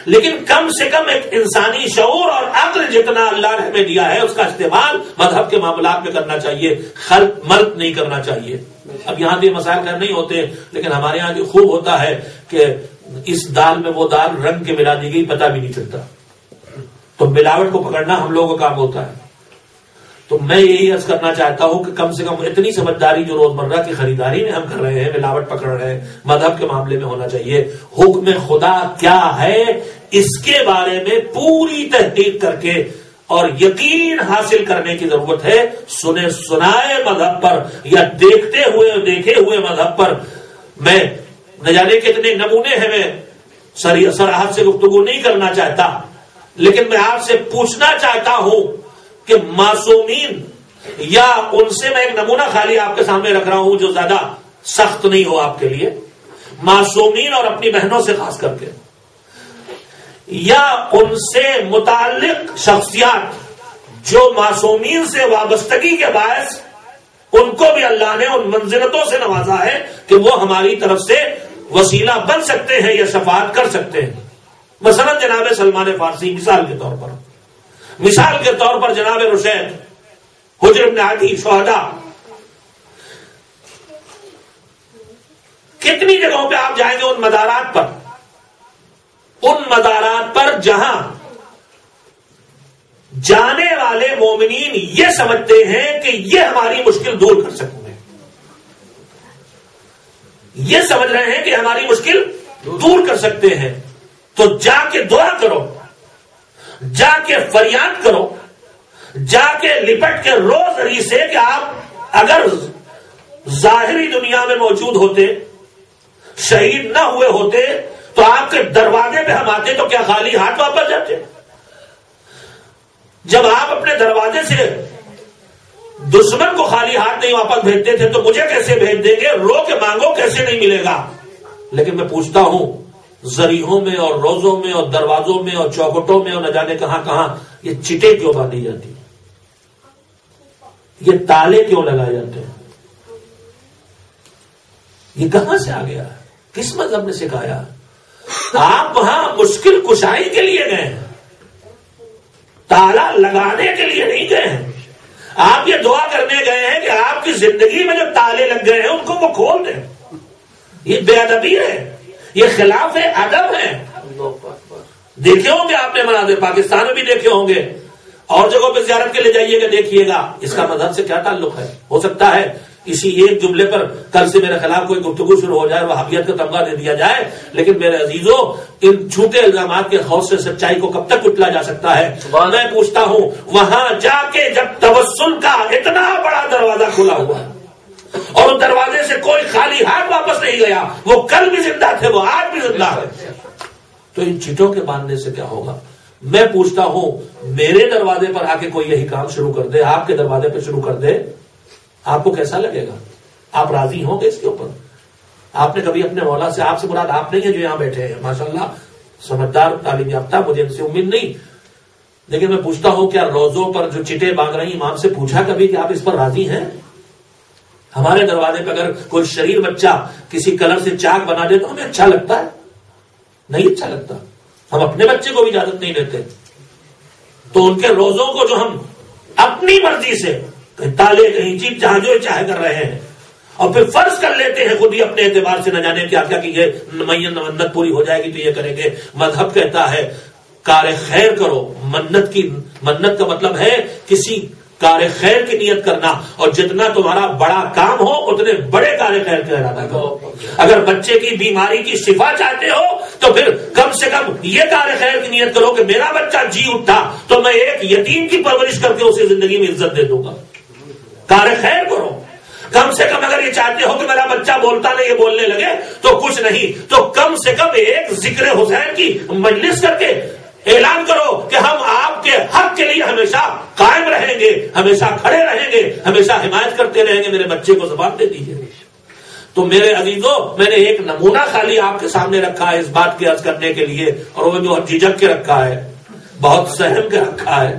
لیکن کم سے کم ایک انسانی شعور اور عقل جتنا اللہ نے ہمیں دیا ہے اس کا استعمال مذہب کے معاملات میں کرنا چاہیے، خلق مرد نہیں کرنا چاہیے۔ اب یہاں بھی مسائل کر نہیں ہوتے، لیکن ہمارے یہاں جو خوب ہوتا ہے کہ اس دال میں وہ دال رنگ کے ملا دی گئی، پتہ بھی نہیں چلتا، تو ملاوٹ کو پکڑنا ہم لوگوں کا کام ہوتا ہے۔ تو میں یہی عرض کرنا چاہتا ہوں کہ کم سے کم اتنی سمجھداری جو روزمرہ کی خریداری میں ہم کر رہے ہیں، ملاوٹ پکڑ رہے ہیں، مذہب کے معاملے میں ہونا چاہیے۔ حکم خدا کیا ہے اس کے بارے میں پوری تحقیق کر کے اور یقین حاصل کرنے کی ضرورت ہے۔ سنے سنائے مذہب پر یا دیکھتے ہوئے دیکھے ہوئے مذہب پر میں نہ جانے کتنے نمونے ہیں، میں صراحت سے گفتگو نہیں کرنا چاہتا، لیکن میں آپ سے پوچھنا چاہتا ہوں کہ معصومین، یا ان سے میں ایک نمونہ خالی آپ کے سامنے رکھ رہا ہوں جو زیادہ سخت نہیں ہو آپ کے لیے، معصومین اور اپنی بہنوں سے خاص کر کے، یا ان سے متعلق شخصیات جو معصومین سے وابستگی کے باعث ان کو بھی اللہ نے ان منزلتوں سے نوازا ہے کہ وہ ہماری طرف سے وسیلہ بن سکتے ہیں یا شفاعت کر سکتے ہیں۔ مثلا جناب سلمان فارسی مثال کے طور پر جناب رشید، حجر بن عدی، شہداء، کتنی جگہوں پہ آپ جائیں گے ان مدارات پر جہاں جانے والے مومنین یہ سمجھتے ہیں کہ یہ ہماری مشکل دور کر سکتے ہیں، یہ سمجھ رہے ہیں کہ ہماری مشکل دور کر سکتے ہیں، تو جا کے دعا کرو، جا کے فریاد کرو، جا کے لپٹ کے رو ذریعے سے کہ آپ اگر ظاہری دنیا میں موجود ہوتے، شہید نہ ہوئے ہوتے، تو آپ کے دروازے پہ ہم آتے تو کیا خالی ہاتھ واپس جاتے؟ جب آپ اپنے دروازے سے دشمن کو خالی ہاتھ نہیں واپس بھیجتے تھے تو مجھے کیسے بھیج دیں گے؟ رو کے مانگو، کیسے نہیں ملے گا؟ لیکن میں پوچھتا ہوں زریحوں میں اور روزوں میں اور دروازوں میں اور چوکھٹوں میں اور نہ جانے کہاں کہاں یہ چٹیں کیوں باندھی جاتی ہیں؟ یہ تالے کیوں لگائے جاتے ہیں؟ یہ کہاں سے آ گیا ہے؟ کس مذہب نے سکھایا؟ آپ وہاں مشکل کشائی کے لیے گئے ہیں، تالا لگانے کے لیے نہیں گئے ہیں. آپ یہ دعا کرنے گئے ہیں کہ آپ کی زندگی میں جو تالے لگ گئے ہیں ان کو وہ کھول دیں. یہ بے ادبی ہے، یہ خلاف ادب ہے. دیکھے ہوں گے آپ نے مناظر، پاکستان میں بھی دیکھے ہوں گے، اور جگہوں پہ زیارت کے لیے جائیے گا، دیکھیے گا اس کا مذہب سے کیا تعلق ہے. ہو سکتا ہے اسی ایک جملے پر کل سے میرے خلاف کوئی گفتگو شروع ہو جائے، وہابیت کا تمغہ دے دیا جائے، لیکن میرے عزیزوں ان جھوٹے الزامات کے خوف سے سچائی کو کب تک کٹلا جا سکتا ہے؟ میں پوچھتا ہوں وہاں جا کے جب توسل کا اتنا بڑا دروازہ کھلا ہوا ہے اور اس دروازے سے کوئی خالی ہاتھ واپس نہیں گیا، وہ کل بھی زندہ تھے، وہ آج بھی زندہ ہے، تو ان چیٹوں کے باندھنے سے کیا ہوگا؟ میں پوچھتا ہوں میرے دروازے پر آ کے کوئی یہی کام شروع کر دے، آپ کے دروازے پہ شروع کر دے، آپ کو کیسا لگے گا؟ آپ راضی ہوں گے اس کے اوپر؟ آپ نے کبھی اپنے مولا سے، آپ سے مراد آپ نہیں ہے جو یہاں بیٹھے ہیں، ماشاءاللہ سمجھدار تعلیم یافتہ، مجھے ان سے امید نہیں، لیکن میں پوچھتا ہوں کیا روزوں پر جو چٹے باندھ رہی امام سے پوچھا کبھی کہ آپ اس پر راضی ہیں؟ ہمارے دروازے پہ اگر کوئی شریر بچہ کسی کلر سے چاک بنا دے تو ہمیں اچھا لگتا ہے؟ نہیں اچھا لگتا. ہم اپنے بچے کو بھی اجازت نہیں دیتے، تو ان کے روزوں کو جو ہم اپنی مرضی سے تالے کہیں چیز جہاں جو چاہے کر رہے ہیں اور پھر فرض کر لیتے ہیں خود ہی اپنے اعتبار سے، نہ جانے کیا کیا کہ یہ منت پوری ہو جائے گی تو یہ کریں گے. مذہب کہتا ہے کار خیر کرو. منت کا مطلب ہے کسی کار خیر کی نیت کرنا، اور جتنا تمہارا بڑا کام ہو اتنے بڑے کار خیر کا ارادہ کرو. اگر بچے کی بیماری کی شفا چاہتے ہو تو پھر کم سے کم یہ کار خیر کی نیت کرو کہ میرا بچہ جی اٹھا تو میں ایک یتیم کی پرورش کر کے اسے زندگی میں عزت دے دوں گا. کار خیر کرو. کم سے کم اگر یہ چاہتے ہو کہ میرا بچہ بولتا نہیں، یہ بولنے لگے تو کچھ نہیں تو کم سے کم ایک ذکر حسین کی مجلس کر کے اعلان کرو کہ ہم آپ کے حق کے لیے ہمیشہ قائم رہیں گے، ہمیشہ کھڑے رہیں گے، ہمیشہ حمایت کرتے رہیں گے. میرے بچے کو زبان دے دیجیے. تو میرے عزیزوں میں نے ایک نمونہ خالی آپ کے سامنے رکھا ہے اس بات کی عرض کرنے کے لیے، اور وہ جو جھجک کے رکھا ہے، بہت سہم کے رکھا ہے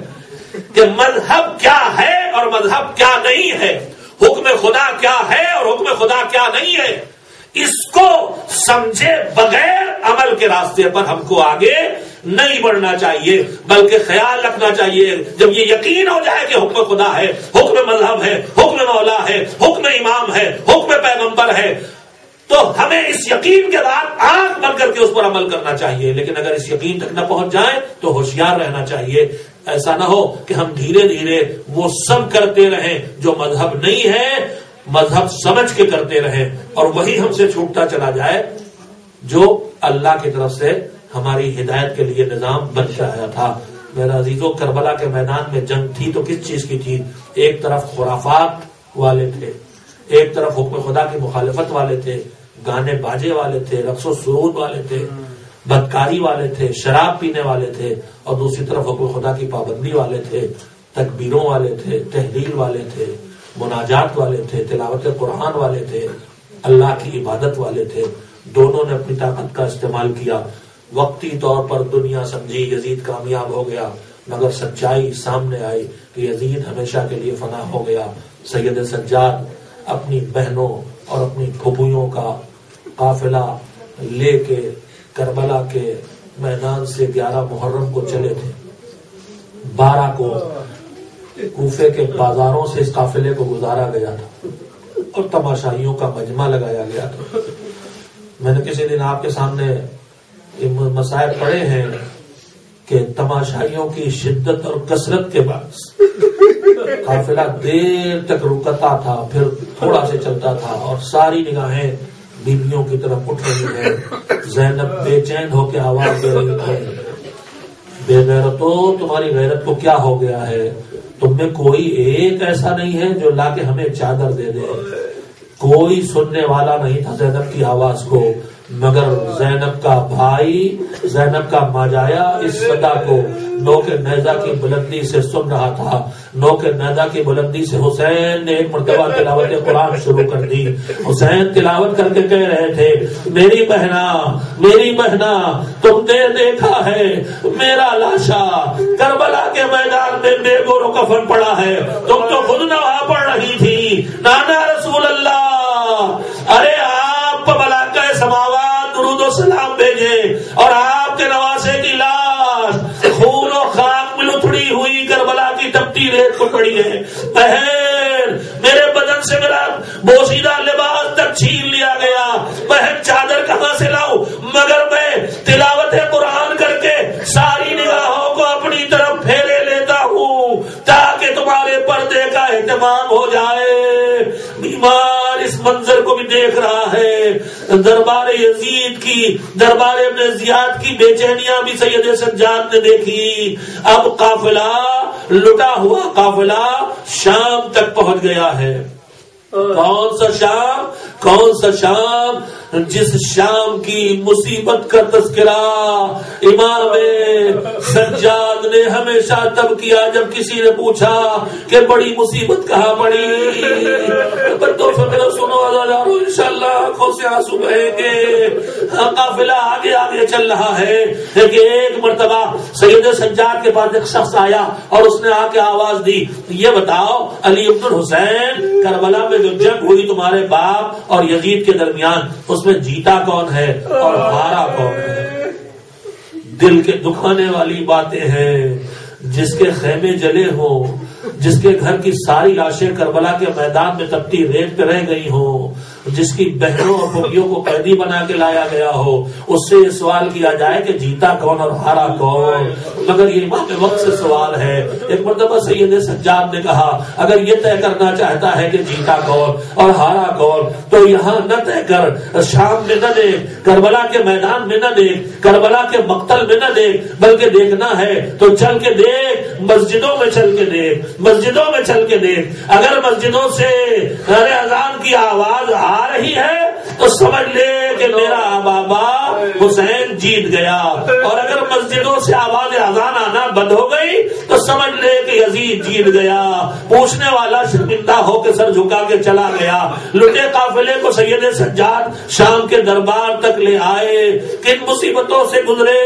کہ مذہب کیا ہے اور مذہب کیا نہیں ہے، حکم خدا کیا ہے اور حکم خدا کیا نہیں ہے. اس کو سمجھے بغیر عمل کے راستے پر ہم کو آگے نہیں بڑھنا چاہیے، بلکہ خیال رکھنا چاہیے جب یہ یقین ہو جائے کہ حکم خدا ہے، حکم مذہب ہے، حکم مولا ہے، حکم امام ہے، حکم پیغمبر ہے، تو ہمیں اس یقین کے بعد آنکھ بند کر کے اس پر عمل کرنا چاہیے. لیکن اگر اس یقین تک نہ پہنچ جائیں تو ہوشیار رہنا چاہیے. ایسا نہ ہو کہ ہم دھیرے دھیرے وہ سب کرتے رہیں جو مذہب نہیں ہے، مذہب سمجھ کے کرتے رہیں، اور وہی ہم سے چھوٹتا چلا جائے جو اللہ کی طرف سے ہماری ہدایت کے لیے نظام بن کے آیا تھا. میرا عزیزوں کربلا کے میدان میں جنگ تھی تو کس چیز کی تھی؟ ایک طرف خرافات والے تھے، ایک طرف حکم خدا کی مخالفت والے تھے، گانے باجے والے تھے، رقص و سرود والے تھے، بدکاری والے تھے، شراب پینے والے تھے، اور دوسری طرف حکم خدا کی پابندی والے تھے، تکبیروں والے تھے، تحلیل والے تھے، مناجات والے تھے، تلاوت قرآن والے تھے، اللہ کی عبادت والے تھے. دونوں نے اپنی طاقت کا استعمال کیا. وقتی طور پر دنیا سمجھی یزید کامیاب ہو گیا، مگر سچائی سامنے آئی کہ یزید ہمیشہ کے لیے فنا ہو گیا. سید سجاد اپنی بہنوں اور اپنی پھوپھیوں کا قافلہ لے کے کربلا کے میدان سے 11 محرم کو چلے تھے. 12 کو کوفے کے بازاروں سے اس قافلے کو گزارا گیا تھا اور تماشائیوں کا مجمع لگایا گیا تھا. میں نے کسی دن آپ کے سامنے مسائل پڑھے ہیں کہ تماشائیوں کی شدت اور کثرت کے بعد قافلہ دیر تک رکتا تھا، پھر تھوڑا سے چلتا تھا، اور ساری نگاہیں بیویوں کی طرف اٹھ رہی ہیں. زینب بے چین ہو کے آواز دے رہی تھی، بے غیرتو تمہاری غیرت کو کیا ہو گیا ہے؟ تم میں کوئی ایک ایسا نہیں ہے جو لا کے ہمیں چادر دے دے. کوئی سننے والا نہیں تھا زینب کی آواز کو. مگر زینب کا بھائی، زینب کا ماجایا اس صدا کو نوک نیزہ کی بلندی سے سن رہا تھا۔ نوک نیزہ کی بلندی سے حسین نے ایک مرتبہ تلاوت قرآن شروع کر دی۔ حسین تلاوت کر کے کہہ رہے تھے، میری بہنا، میری بہنا، تم نے دیکھا ہے میرا لاشا کربلا کے میدان میں بے گور و کفن پڑا ہے، تم تو خود نوحہ پڑھ رہی تھی۔ نانا رسول اللہ، ارے آپ ملائکہ سماوات درود و سلام بھیجے اور آپ کے نواسے کی لاش خون و خاک میں لتڑی ہوئی کربلا کی تپتی ریت پر پڑی ہے۔ بہن، میرے بدن سے میرا بوسیدہ لباس تک چھین لیا گیا، بہن چادر کہاں سے لاؤں؟ مگر میں تلاوت قرآن کر کے ساری نگاہوں کو اپنی طرف پھیرے لیتا ہوں تاکہ تمہارے پردے کا اہتمام ہو جائے۔ بیمار اس منظر کو بھی دیکھ رہا ہے۔ دربار یزید کی، دربار ابن زیاد کی بے چینیاں بھی سید سجاد نے دیکھی۔ اب قافلہ، لٹا ہوا قافلہ شام تک پہنچ گیا ہے۔ کون سا شام؟ کون سا شام؟ جس شام کی مصیبت کا تذکرہ امام سجاد نے ہمیشہ تب کیا جب کسی نے پوچھا کہ بڑی مصیبت کہاں پڑی۔ تو فکر سنو عزیزانو، انشاءاللہ آنکھوں سے آنسو بہیں گے۔ قافلہ آگے آگے چل رہا ہے کہ ایک مرتبہ سید سجاد کے پاس ایک شخص آیا اور اس نے آ کے آواز دی، یہ بتاؤ علی ابن الحسین، کربلا میں جو جنگ ہوئی تمہارے باپ اور یزید کے درمیان، اس میں جیتا کون ہے اور ہارا کون ہے؟ دل کے دکھانے والی باتیں ہیں۔ جس کے خیمے جلے ہوں، جس کے گھر کی ساری لاشیں کربلا کے میدان میں تپتی ریت پہ رہ گئی ہوں، جس کی بہنوں اور پھوپھیوں کو قیدی بنا کے لایا گیا ہو، اس سے یہ سوال کیا جائے کہ جیتا کون اور ہارا کون؟ مگر یہ امام وقت سے سوال ہے۔ ایک مرتبہ سید سجاد نے کہا، اگر یہ طے کرنا چاہتا ہے کہ جیتا کون اور ہارا کون تو یہاں نہ طے کر، شام میں نہ دیکھ، کربلا کے میدان میں نہ دیکھ، کربلا کے مقتل میں نہ دیکھ، بلکہ دیکھنا ہے تو چل کے دیکھ، مسجدوں میں چل کے دیکھ، مسجدوں میں چل کے دیکھ۔ اگر مسجدوں سے اذان کی آواز آ رہی ہے تو سمجھ لے کہ میرا بابا حسین جیت گیا، اور اگر مسجدوں سے آواز اذان آنا بند ہو گئی تو سمجھ لے کہ یزید جیت گیا۔ پوچھنے والا شرمندہ ہو کے سر جھکا کے چلا گیا۔ لٹے قافلے کو سید سجاد شام کے دربار تک لے آئے۔ کن مصیبتوں سے گزرے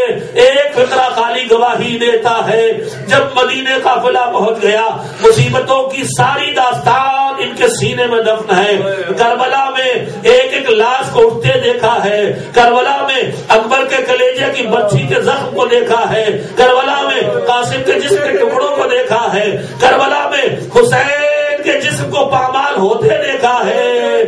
ایک فقرہ خالی گواہی دیتا ہے۔ جب مدینے قافلہ پہنچ گیا، مصیبتوں کی ساری داستان ان کے سینے میں دفن ہے۔ کربلا میں ایک ایک لاش کو اٹھتے دیکھا ہے، کربلا میں اکبر کے کلیجے کی بچی کے زخم کو دیکھا ہے، کربلا میں قاسم کے جسم کے ٹکڑوں کو دیکھا ہے، کربلا میں حسین کے جسم کو پامال ہوتے دیکھا ہے۔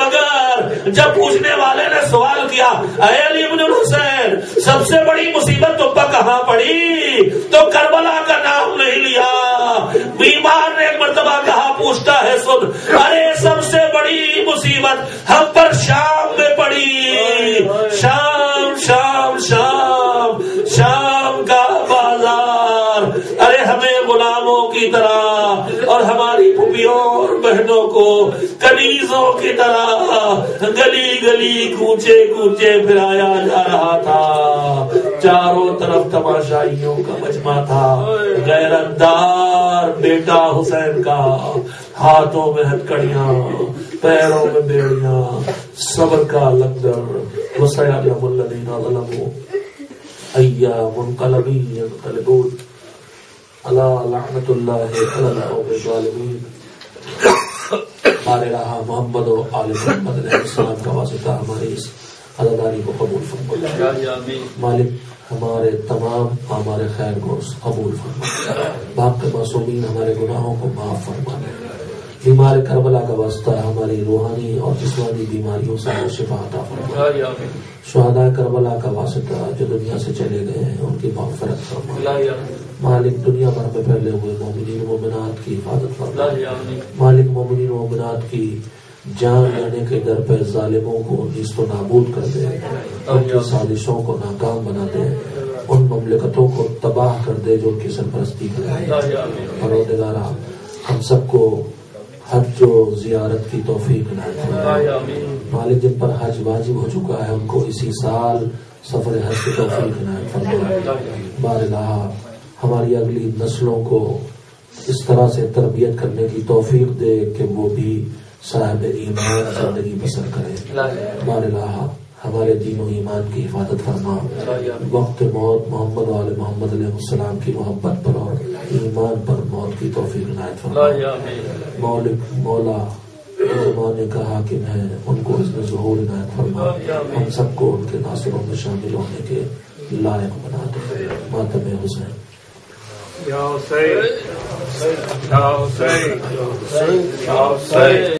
مگر جب پوچھنے والے نے سوال کیا، اے علی ابن الحسین، سب سے بڑی مصیبت تم پر کہاں پڑی؟ تو کربلا کا نام نہیں لیا۔ بیمار نے ایک مرتبہ کہا، پوچھتا ہے سن، ارے سب سے بڑی مصیبت ہم پر شام میں پڑی۔ شام شام شام شام کا بازار، ارے ہمیں غلاموں کی طرح اور ہماری پھوپھیوں اور بہنوں کو کنیزوں کی طرح گلی گلی کوچے کوچے پھرایا جا رہا تھا۔ چاروں طرف تماشائیوں کا مجمع تھا۔ غیرت دار بیٹا حسین کا، ہاتھوں میں ہتکڑیاں، پیروں میں بیڑیاں، صبر کا لنگر، وسيعلم الذين ظلموا أيام منقلبين ينقلبون، ألا لعنة الله على القوم الظالمين۔ ہمارے رہا محمد و آل محمد علیہ السلام کا واسطہ ہماری اس عزاداری کو قبول فرما۔ مالک ہمارے تمام ہمارے خیر کو قبول فرما، باپ کے معصومین ہمارے گناہوں کو معاف فرما۔ بیمار کربلا کا واسطہ ہماری روحانی اور جسمانی بیماریوں سے شفا عطا فرما۔ شہداء کربلا کا واسطہ جو دنیا سے چلے گئے ہیں ان کی مغفرت فرما۔ مالک دنیا بھر میں پھیلے ہوئے مومنین مومنات کی حفاظت فرما۔ مالک مومنین مومنات کی جان لینے کے در پہ ظالموں کو نیست و نابود کر دے، ان کی سازشوں کو ناکام بنا دے، ان مملکتوں کو تباہ کر دے جو ان کی سرپرستی کریں۔ پروردگارا ہم سب کو حج و زیارت کی توفیق عنایت فرما مالک جن پر حج واجب ہو چکا ہے ان کو اسی سال سفر حج کی توفیق عنایت فرما بار الہ ہماری اگلی نسلوں کو اس طرح سے تربیت کرنے کی توفیق دے کہ وہ بھی صاحب ایمان زندگی بسر کرے بار الہ ہمارے دین و ایمان کی حفاظت فرما وقت موت محمد وآل محمد علیہ السلام کی محبت پر اور ایمان پر موت کی توفیق عنایت فرما مولا زمانے کا حاکم ہے ان کو اس میں ظہور عنایت فرما ہم سب کو ان کے ناصروں میں شامل ہونے کے لائق بنا دے ماتم حسین یا حسین یا حسین یا حسین